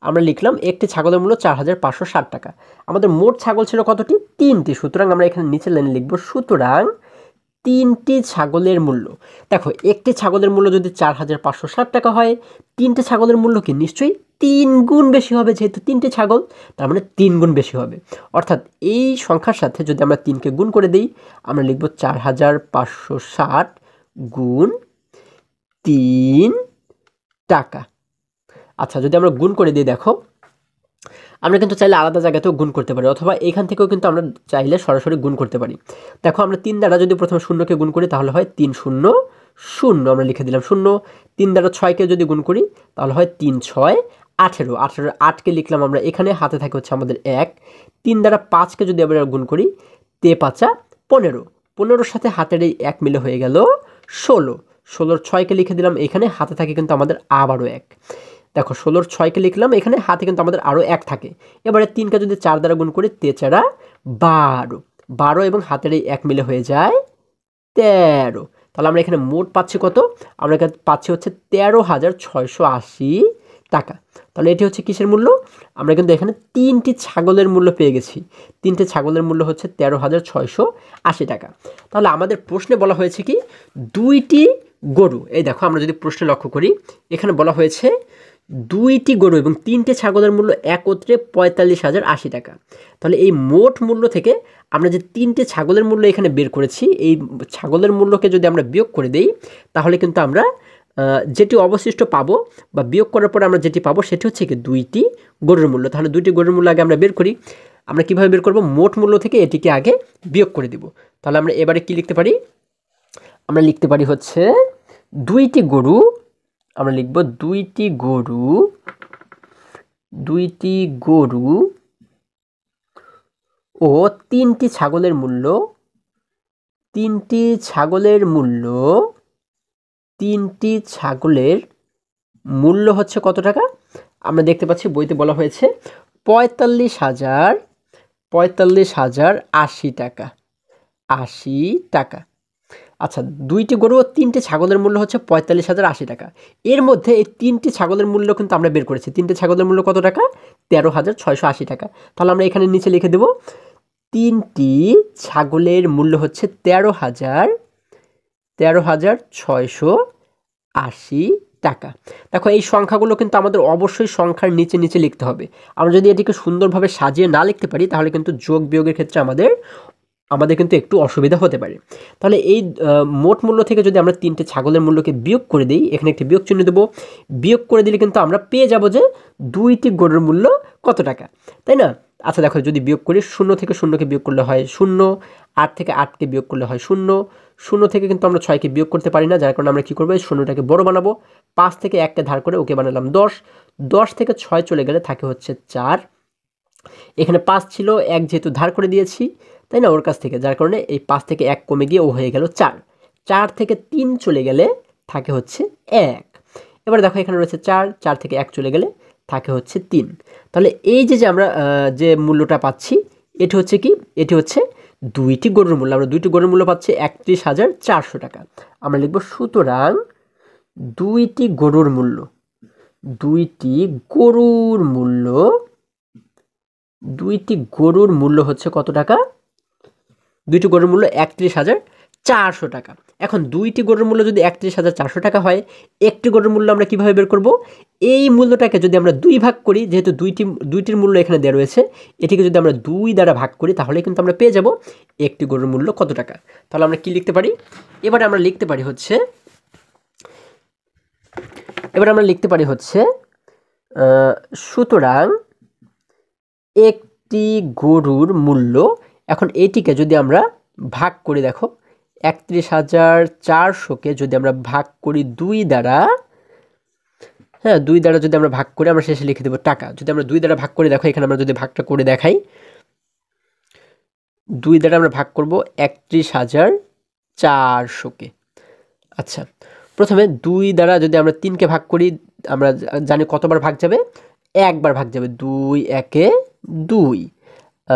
আমরা লিখলাম একটি ছাগলের মূল্য 4,560 টাকা। আমাদের মোট ছাগল ছিল কতটি? 3টি। সুতরাং আমরা এখানে নিচের লাইনে লিখব সুতরাং 3টি ছাগলের মূল্য। দেখো একটি ছাগলের মূল্য যদি 4,560 টাকা হয়, 3টে ছাগলের মূল্য কি নিশ্চয়ই 3 গুণ বেশি হবে, যেহেতু 3টে ছাগল তার মানে 3 গুণ বেশি হবে। অর্থাৎ এই সংখ্যার সাথে যদি আমরা 3কে গুণ করে দিই, আমরা লিখব 4,560 গুণ 3 টাকা। আচ্ছা, যদি আমরা গুণ করে দিই, দেখো আমরা কিন্তু চাইলে আলাদা জায়গাতেও গুণ করতে পারি, অথবা এখান থেকেও কিন্তু আমরা চাইলে সরাসরি গুণ করতে পারি। দেখো আমরা 3 দ্বারা যদি প্রথমে শূন্যকে গুণ করি তাহলে হয় 3 শূন্য 0, আমরা লিখে দিলাম 0। 3 দ্বারা 6কে যদি গুণ করি তাহলে হয় 3 6 18, 18 8কে লিখলাম আমরা এখানে, হাতে থাকে হচ্ছে আমাদের 1। 3 দ্বারা 5কে যদি আমরা গুণ করি 3 5 15, 15-র সাথে হাতের এই 1 মিলে হয়ে গেল 16। 16-র 6কে লিখে দিলাম এখানে, হাতে থাকে কিন্তু আমাদের আবারও 1। দেখো 16-র 6কে লিখলাম এখানে, হাতে কিন্তু আমাদের আরও 1 থাকে। এবারে 3কে যদি 4 দ্বারা গুণ করি 3 4 12, 12 এবং হাতের এই 1 মিলে হয়ে যায় 13। তাহলে আমরা এখানে মোট পাচ্ছি কত? আমরা এখানে পাচ্ছি হচ্ছে 13,680 টাকা। তাহলে এটি হচ্ছে কিসের মূল্য? আমরা কিন্তু এখানে 3টি ছাগলের মূল্য পেয়ে গেছি। 3টে ছাগলের মূল্য হচ্ছে 13,680 টাকা। তাহলে আমাদের প্রশ্নে বলা হয়েছে কি 2টি গরু, এই দেখো আমরা যদি প্রশ্নে লক্ষ্য করি এখানে বলা হয়েছে 2টি গরু এবং 3টে ছাগলের মূল্য একত্রে 45,080 টাকা। তাহলে এই মোট মূল্য থেকে আমরা যে 3টে ছাগলের মূল্য এখানে বের করেছি, এই ছাগলের মূল্যকে যদি আমরা বিয়োগ করে দেই তাহলে কিন্তু আমরা যেটি অবশিষ্ট পাবো বা বিয়োগ করার পরে আমরা যেটি পাবো সেটি হচ্ছে কি 2টি গরুর মূল্য। তাহলে 2টি গরুর মূল্য আগে আমরা বের করি। আমরা কিভাবে বের করব? মোট মূল্য থেকে এটিকে আগে বিয়োগ করে দিব। তাহলে আমরা এবারে কি লিখতে পারি? আমরা লিখতে পারি হচ্ছে 2টি গরু, আমরা লিখব 2টি গরু, 2টি গরু ও 3টি ছাগলের মূল্য, 3টি ছাগলের মূল্য, 3টি ছাগলের মূল্য হচ্ছে কত টাকা? আমরা দেখতে পাচ্ছি বইতে বলা হয়েছে 45,080 টাকা, 80 টাকা। আচ্ছা, 2টি গরু ও 3টে ছাগলের মূল্য হচ্ছে 45,080 টাকা। এর মধ্যে এই 3টি ছাগলের মূল্য কিন্তু আমরা বের করেছি। 3টে ছাগলের মূল্য কত টাকা? 13,680 টাকা। তাহলে আমরা এখানে নিচে লিখে দেব 3টি ছাগলের মূল্য হচ্ছে 13,680 টাকা। দেখো এই সংখ্যাগুলো কিন্তু আমাদের অবশ্যই সংখ্যার নিচে নিচে লিখতে হবে। আমরা যদি এটিকে সুন্দরভাবে সাজিয়ে না লিখতে পারি তাহলে কিন্তু যোগ বিয়োগের ক্ষেত্রে আমাদের কিন্তু একটু অসুবিধা হতে পারে। তাহলে এই মোট মূল্য থেকে যদি আমরা 3টে ছাগলের মূল্যকে বিয়োগ করে দিই, এখানে একটি বিয়োগ চিহ্ন দেবো। বিয়োগ করে দিলে কিন্তু আমরা পেয়ে যাব যে 2টি গরুর মূল্য কত টাকা, তাই না? আচ্ছা দেখো, যদি বিয়োগ করি 0 থেকে 0কে বিয়োগ করলে হয় 0, 8 থেকে 8কে বিয়োগ করলে হয় 0, 0 থেকে কিন্তু আমরা 6কে বিয়োগ করতে পারি না, যার কারণে আমরা কী করবো? এই 0টাকে বড় বানাবো। 5 থেকে 1কে ধার করে ওকে বানালাম 10, 10 থেকে 6 চলে গেলে থাকে হচ্ছে 4। এখানে 5 ছিল, 1 যেহেতু ধার করে দিয়েছি তাই না ওর কাছ থেকে, যার কারণে এই 5 থেকে 1 কমে গিয়ে ও হয়ে গেল 4। 4 থেকে 3 চলে গেলে থাকে হচ্ছে 1। এবার দেখো এখানে রয়েছে 4, 4 থেকে 1 চলে গেলে থাকে হচ্ছে 3। তাহলে এই যে আমরা যে মূল্যটা পাচ্ছি এটি হচ্ছে কি? এটি হচ্ছে 2টি গরুর মূল্য। আমরা 2টি গরুর মূল্য পাচ্ছি 31,400 টাকা। আমরা লিখব সুতরাং 2টি গরুর মূল্য, 2টি গরুর মূল্য, 2টি গরুর মূল্য হচ্ছে কত টাকা? 2টি গরুর মূল্য 31,400 টাকা। এখন 2টি গরুর মূল্য যদি 31,400 টাকা হয়, একটি গরুর মূল্য আমরা কিভাবে বের করব? এই মূল্যটাকে যদি আমরা 2 ভাগ করি, যেহেতু 2টির মূল্য এখানে দেওয়া রয়েছে, এটিকে যদি আমরা 2 দ্বারা ভাগ করি তাহলে কিন্তু আমরা পেয়ে যাব একটি গরুর মূল্য কত টাকা। তাহলে আমরা কি লিখতে পারি? এবারে আমরা লিখতে পারি হচ্ছে সুতরাং একটি গরুর মূল্য, এখন এটিকে যদি আমরা ভাগ করি, দেখো 31,400কে যদি আমরা ভাগ করি 2 দ্বারা, হ্যাঁ 2 দ্বারা যদি আমরা ভাগ করি, আমরা শেষে লিখে দেবো টাকা। যদি আমরা 2 দ্বারা ভাগ করে, দেখো এখানে আমরা যদি ভাগটা করে দেখাই, 2 দ্বারা আমরা ভাগ করব 31,400কে। আচ্ছা, প্রথমে 2 দ্বারা যদি আমরা 3কে ভাগ করি, আমরা জানি কতবার ভাগ যাবে? একবার ভাগ যাবে, 2 একে 2।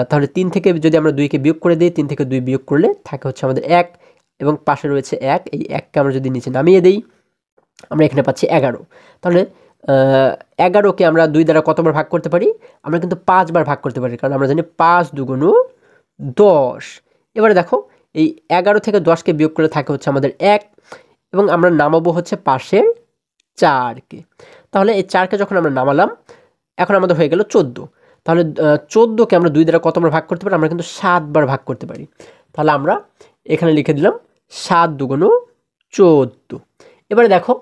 তাহলে 3 থেকে যদি আমরা 2কে বিয়োগ করে দিই, 3 থেকে 2 বিয়োগ করলে থাকে হচ্ছে আমাদের 1 এবং পাশে রয়েছে 1। এই 1কে আমরা যদি নিচে নামিয়ে দেই, আমরা এখানে পাচ্ছি 11। তাহলে 11কে আমরা 2 দ্বারা কতবার ভাগ করতে পারি? আমরা কিন্তু 5 বার ভাগ করতে পারি, কারণ আমরা জানি 5 দুগুণ 10। এবারে দেখো এই 11 থেকে 10কে বিয়োগ করলে থাকে হচ্ছে আমাদের 1 এবং আমরা নামাবো হচ্ছে পাশের 4কে। তাহলে এই 4কে যখন আমরা নামালাম, এখন আমাদের হয়ে গেল 14। তাহলে 14কে আমরা 2 দ্বারা কতবার ভাগ করতে পারি? আমরা কিন্তু 7 বার ভাগ করতে পারি। তাহলে আমরা এখানে লিখে দিলাম 7 দুগুণ 14। এবারে দেখো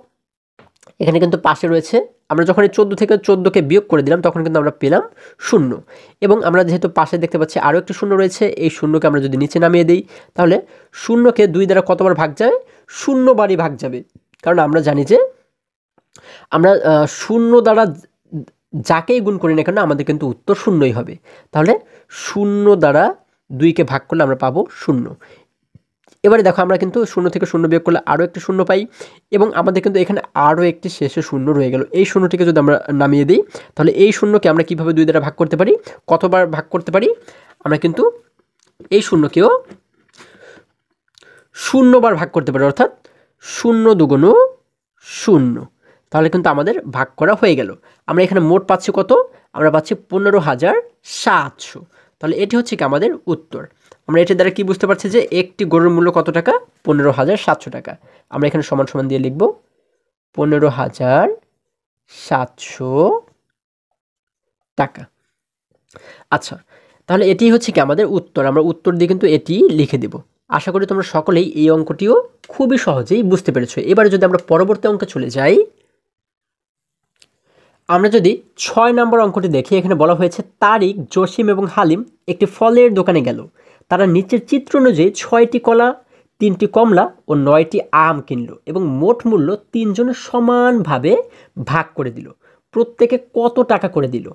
এখানে কিন্তু পাশে রয়েছে, আমরা যখন এই 14 থেকে 14কে বিয়োগ করে দিলাম তখন কিন্তু আমরা পেলাম 0। এবং আমরা যেহেতু পাশে দেখতে পাচ্ছি আরও একটি 0 রয়েছে, এই 0কে আমরা যদি নিচে নামিয়ে দিই, তাহলে 0কে 2 দ্বারা কতবার ভাগ যায়? 0 বারই ভাগ যাবে, কারণ আমরা জানি যে আমরা 0 দ্বারা যাকেই গুণ করি না কেন আমাদের কিন্তু উত্তর 0ই হবে। তাহলে 0 দ্বারা 2কে ভাগ করলে আমরা পাবো 0। এবারে দেখো আমরা কিন্তু 0 থেকে 0 বিয়োগ করলে আরও একটি 0 পাই এবং আমাদের কিন্তু এখানে আরও একটি শেষে 0 রয়ে গেল। এই 0টিকে যদি আমরা নামিয়ে দিই, তাহলে এই 0কে আমরা কীভাবে 2 দ্বারা ভাগ করতে পারি? কতবার ভাগ করতে পারি? আমরা কিন্তু এই 0কেও 0 বার ভাগ করতে পারি, অর্থাৎ 0 দুগুণ 0। তাহলে কিন্তু আমাদের ভাগ করা হয়ে গেল। আমরা এখানে মোট পাচ্ছি কত? আমরা পাচ্ছি 15,700। তাহলে এটি হচ্ছে কি আমাদের উত্তর। আমরা এটির দ্বারা কি বুঝতে পারছি যে একটি গরুর মূল্য কত টাকা? 15,700 টাকা। আমরা এখানে সমান সমান দিয়ে লিখব 15,700 টাকা। আচ্ছা, তাহলে এটি হচ্ছে কি আমাদের উত্তর। আমরা উত্তর দিয়ে কিন্তু এটি লিখে দেব। আশা করি তোমরা সকলেই এই অঙ্কটিও খুবই সহজেই বুঝতে পেরেছো। এবারে যদি আমরা পরবর্তী অঙ্কে চলে যাই, আমরা যদি 6 নম্বর অঙ্কটি দেখি, এখানে বলা হয়েছে তারিক, জসিম এবং হালিম একটি ফলের দোকানে গেল। তারা নিচের চিত্র অনুযায়ী 6টি কলা, 3টি কমলা ও 9টি আম কিনল এবং মোট মূল্য 3 জনের সমানভাবে ভাগ করে দিল। প্রত্যেকে কত টাকা করে দিল?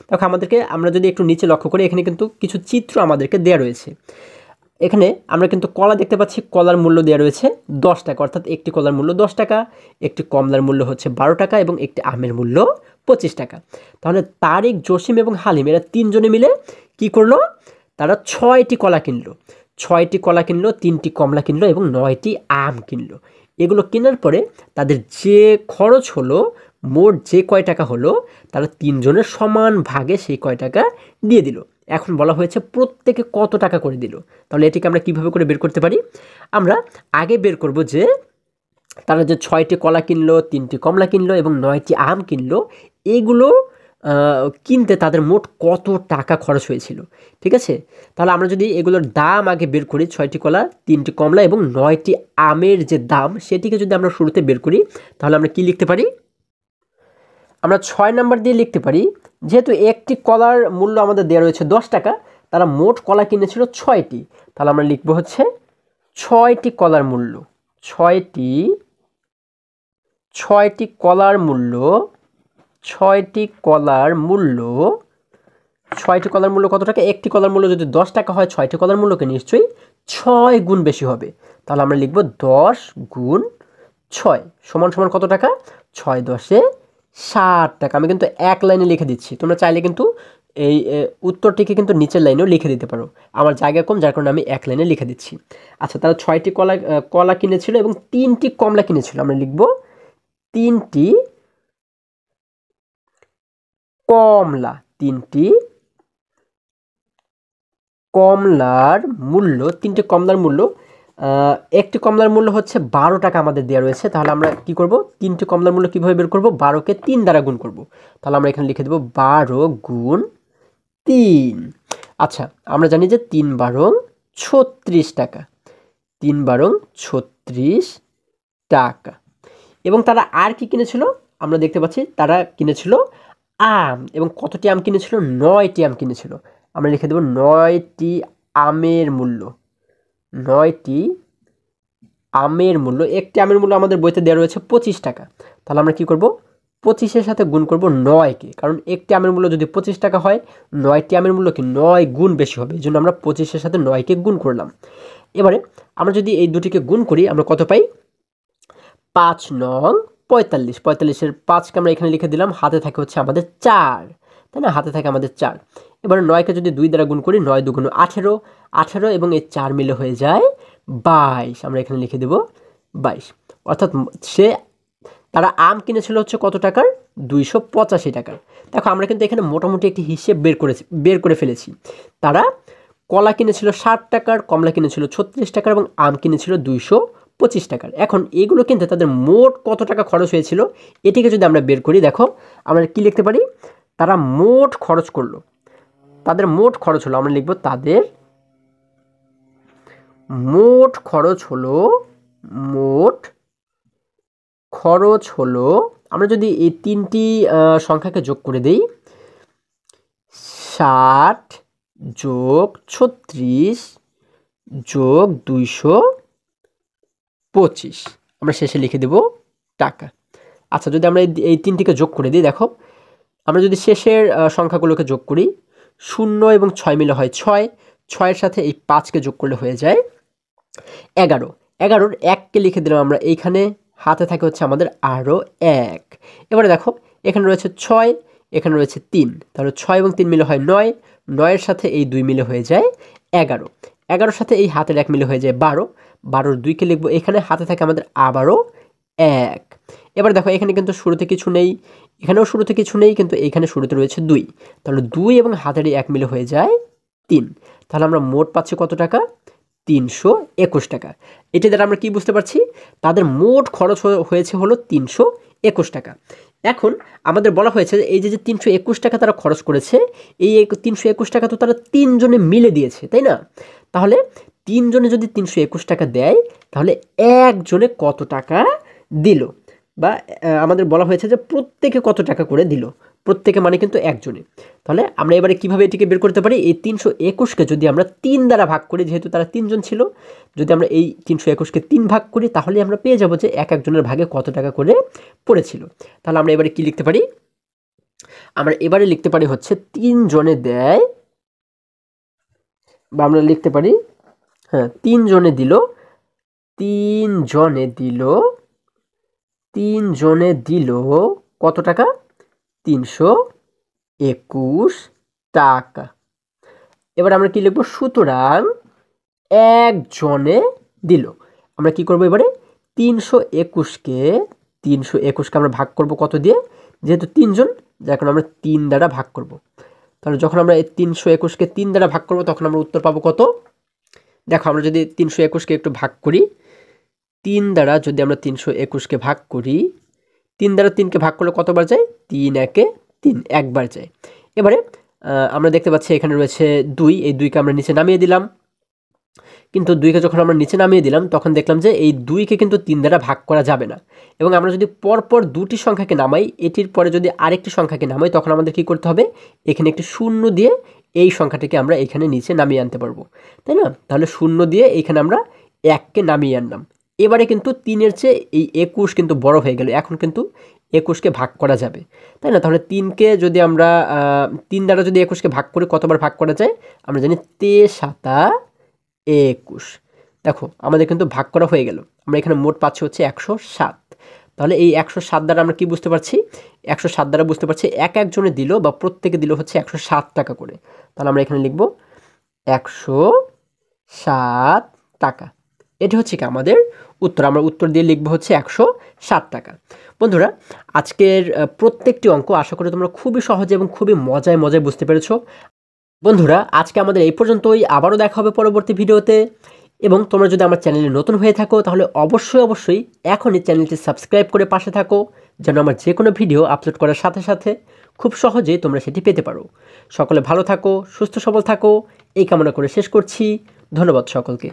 দেখো আমাদেরকে, আমরা যদি একটু নিচে লক্ষ্য করি, এখানে কিন্তু কিছু চিত্র আমাদেরকে দেওয়া রয়েছে। এখানে আমরা কিন্তু কলা দেখতে পাচ্ছি, কলার মূল্য দেওয়া রয়েছে 10 টাকা, অর্থাৎ একটি কলার মূল্য 10 টাকা, একটি কমলার মূল্য হচ্ছে 12 টাকা এবং একটি আমের মূল্য 25 টাকা। তাহলে তারিক, জসিম এবং হালিম এরা 3 জনে মিলে কি করলো? তারা 6টি কলা কিনলো, 6টি কলা কিনলো, 3টি কমলা কিনলো এবং 9টি আম কিনলো। এগুলো কেনার পরে তাদের যে খরচ হলো, মোট যে কয় টাকা হলো, তারা 3 জনের সমান ভাগে সেই কয় টাকা দিয়ে দিল। এখন বলা হয়েছে প্রত্যেকে কত টাকা করে দিল। তাহলে এটিকে আমরা কিভাবে করে বের করতে পারি? আমরা আগে বের করব যে তারা যে 6টি কলা কিনলো, 3টি কমলা কিনলো এবং 9টি আম কিনলো, এগুলো কিনতে তাদের মোট কত টাকা খরচ হয়েছিল। ঠিক আছে, তাহলে আমরা যদি এগুলোর দাম আগে বের করি, 6টি কলা, 3টি কমলা এবং 9টি আমের যে দাম, সেটিকে যদি আমরা শুরুতে বের করি, তাহলে আমরা কি লিখতে পারি? আমরা 6 নাম্বার দিয়ে লিখতে পারি, যেহেতু একটি কলার মূল্য আমাদের দেওয়া রয়েছে 10 টাকা, তারা মোট কলা কিনেছিল 6টি। তাহলে আমরা লিখব হচ্ছে 6টি কলার মূল্য, 6টি কলার মূল্য, 6টি কলার মূল্য, 6টি কলার মূল্য কত টাকা? একটি কলার মূল্য যদি 10 টাকা হয়, 6টি কলার মূল্যকে নিশ্চয়ই 6 গুণ বেশি হবে। তাহলে আমরা লিখব 10 গুণ 6 সমান সমান কত টাকা? 6 10 60 টাকা। আমি কিন্তু এক লাইনে লিখে দিচ্ছি, তোমরা চাইলে কিন্তু এই উত্তরটিকে কিন্তু নিচের লাইনেও লিখে দিতে পারো। আমার জায়গা কম, যার কারণে আমি এক লাইনে লিখে দিচ্ছি। আচ্ছা, তারা 6টি কলা কিনেছিল এবং 3টি কমলা কিনেছিল। আমরা লিখব 3টি কমলা, 3টি কমলার মূল্য, 3টি কমলার মূল্য, একটি কমলার মূল্য হচ্ছে 12 টাকা আমাদের দেওয়া রয়েছে। তাহলে আমরা কি করব? 3টি কমলার মূল্য কীভাবে বের করব? 12কে 3 দ্বারা গুণ করব। তাহলে আমরা এখানে লিখে দেব 12 গুণ 3। আচ্ছা, আমরা জানি যে 3 বারং 36 টাকা, 3 বারং 36 টাকা। এবং তারা আর কি কিনেছিল? আমরা দেখতে পাচ্ছি তারা কিনেছিল আম, এবং কতটি আম কিনেছিল? 9টি আম কিনেছিল। আমরা লিখে দেব 9টি আমের মূল্য, 9টি আমের মূল্য। একটি আমের মূল্য আমাদের বইতে দেওয়া রয়েছে 25 টাকা। তাহলে আমরা কি করব? 25-এর সাথে গুণ করব 9কে, কারণ একটি আমের মূল্য যদি 25 টাকা হয়, 9টি আমের মূল্য কি 9 গুণ বেশি হবে, এই জন্য আমরা 25-এর সাথে 9কে গুণ করলাম। এবারে আমরা যদি এই দুটিকে গুণ করি, আমরা কত পাই? 5 নং 45, 45-এর 5কে আমরা এখানে লিখে দিলাম, হাতে থাকে হচ্ছে আমাদের 4, তাই না? হাতে থাকে আমাদের 4। এবার 9কে যদি 2 দ্বারা গুণ করি, 9 দুগুণ 18, 18 এবং এই 4 মিলে হয়ে যায় 22, আমরা এখানে লিখে দেব 22। অর্থাৎ তারা আম কিনেছিল হচ্ছে কত টাকার? 285 টাকার। দেখো আমরা কিন্তু এখানে মোটামুটি একটি হিসেব বের করে ফেলেছি। তারা কলা কিনেছিল 60 টাকার, কমলা কিনেছিল 36 টাকার এবং আম কিনেছিল 225 টাকার। এখন এগুলো কিনতে তাদের মোট কত টাকা খরচ হয়েছিল এটিকে যদি আমরা বের করি, দেখো আমরা কি লিখতে পারি? তারা মোট খরচ করলো, তাদের মোট খরচ হলো, আমরা লিখব তাদের মোট খরচ হলো, মোট খরচ হলো, আমরা যদি এই তিনটি সংখ্যাকে যোগ করে দেই, 60 যোগ 36 যোগ 225, আমরা শেষে লিখে দেব টাকা। আচ্ছা, যদি আমরা এই তিনটিকে যোগ করে দিই, দেখো আমরা যদি শেষের সংখ্যাগুলোকে যোগ করি, 0 এবং 6 মিলে হয় 6, 6-এর সাথে এই 5কে যোগ করলে হয়ে যায় 11, 11-র 1কে লিখে দিলাম আমরা এইখানে, হাতে থাকে হচ্ছে আমাদের আরও 1। এবারে দেখো এখানে রয়েছে 6, এখানে রয়েছে 3, তাহলে 6 এবং 3 মিলে হয় 9, 9-এর সাথে এই 2 মিলে হয়ে যায় 11, 11-র সাথে এই হাতের 1 মিলে হয়ে যায় 12, 12-র 2কে লিখবো এখানে, হাতে থাকে আমাদের আবারও 1। এবার দেখো এখানে কিন্তু শুরুতে কিছু নেই, এখানেও শুরুতে কিছু নেই, কিন্তু এইখানে শুরুতে রয়েছে 2, তাহলে 2 এবং হাতের 1 মিলে হয়ে যায় 3। তাহলে আমরা মোট পাচ্ছি কত টাকা? 321 টাকা। এটি দ্বারা আমরা কি বুঝতে পারছি? তাদের মোট খরচ হয়েছে হলো 321 টাকা। এখন আমাদের বলা হয়েছে এই যে 321 টাকা তারা খরচ করেছে, এই 321 টাকা তো তারা 3 জনে মিলে দিয়েছে, তাই না? তাহলে 3 জনে যদি 321 টাকা দেয়, তাহলে একজনে কত টাকা দিল? বা আমাদের বলা হয়েছে যে প্রত্যেকে কত টাকা করে দিল, প্রত্যেকে মানে কিন্তু একজনে। তাহলে আমরা এবারে কিভাবে এটিকে বের করতে পারি? এই 321কে যদি আমরা 3 দ্বারা ভাগ করি, যেহেতু তারা 3 জন ছিল, যদি আমরা এই 321কে 3 ভাগ করি, তাহলে আমরা পেয়ে যাব যে এক একজনের ভাগে কত টাকা করে পড়েছিল। তাহলে আমরা এবারে কি লিখতে পারি? আমরা এবারে লিখতে পারি হচ্ছে 3 জনে দেয়, বা আমরা লিখতে পারি, হ্যাঁ 3 জনে দিল, 3 জনে দিল, 3 জনে দিল কত টাকা? 321 টাকা। এবার আমরা কি লিখব? সুতরাং একজনে দিল। আমরা কি করব এবারে? 321কে আমরা ভাগ করব কত দিয়ে? যেহেতু 3 জন, এখন আমরা 3 দ্বারা ভাগ করব। তাহলে যখন আমরা এই 321কে 3 দ্বারা ভাগ করব, তখন আমরা উত্তর পাবো কত? দেখো আমরা যদি 321কে একটু ভাগ করি, 3 দ্বারা যদি আমরা 321কে ভাগ করি, 3 দ্বারা 3কে ভাগ করলে কতবার যায়? 3 একে 3, একবার যায়। এবারে আমরা দেখতে পাচ্ছি এখানে রয়েছে 2, এই 2কে আমরা নিচে নামিয়ে দিলাম, কিন্তু 2কে যখন আমরা নিচে নামিয়ে দিলাম, তখন দেখলাম যে এই 2কে কিন্তু 3 দ্বারা ভাগ করা যাবে না। এবং আমরা যদি পরপর দুটি সংখ্যাকে নামাই, এটির পরে যদি আরেকটি সংখ্যাকে নামাই, তখন আমাদের কি করতে হবে? এখানে একটি 0 দিয়ে এই সংখ্যাটিকে আমরা এখানে নিচে নামিয়ে আনতে পারবো, তাই না? তাহলে 0 দিয়ে এখানে আমরা 1কে নামিয়ে আনলাম। এবারে কিন্তু 3-এর চেয়ে এই 21 কিন্তু বড় হয়ে গেল, এখন কিন্তু 21কে ভাগ করা যাবে, তাই না? তাহলে 3কে যদি আমরা 3 দ্বারা যদি 21কে ভাগ করি, কতবার ভাগ করা যায়? আমরা জানি 3×7=21। দেখো আমাদের কিন্তু ভাগ করা হয়ে গেল, আমরা এখানে মোট পাচ্ছি হচ্ছে 107। তাহলে এই 107 দ্বারা আমরা কি বুঝতে পারছি? 107 দ্বারা বুঝতে পারছি এক একজনে দিল বা প্রত্যেকে দিল হচ্ছে 107 টাকা করে। তাহলে আমরা এখানে লিখব 107 টাকা। এটি হচ্ছে কি আমাদের উত্তর। আমরা উত্তর দিয়ে লিখবো হচ্ছে 107 টাকা। বন্ধুরা, আজকের প্রত্যেকটি অঙ্ক আশা করি তোমরা খুবই সহজে এবং খুবই মজায় বুঝতে পেরেছো। বন্ধুরা, আজকে আমাদের এই পর্যন্তই। আবারও দেখা হবে পরবর্তী ভিডিওতে। এবং তোমরা যদি আমার চ্যানেলে নতুন হয়ে থাকো, তাহলে অবশ্যই এখনই চ্যানেলটি সাবস্ক্রাইব করে পাশে থাকো, যেন আমার যে কোনো ভিডিও আপলোড করার সাথে সাথে খুব সহজেই তোমরা সেটি পেতে পারো। সকলে ভালো থাকো, সুস্থ সবল থাকো, এই কামনা করে শেষ করছি। ধন্যবাদ সকলকে।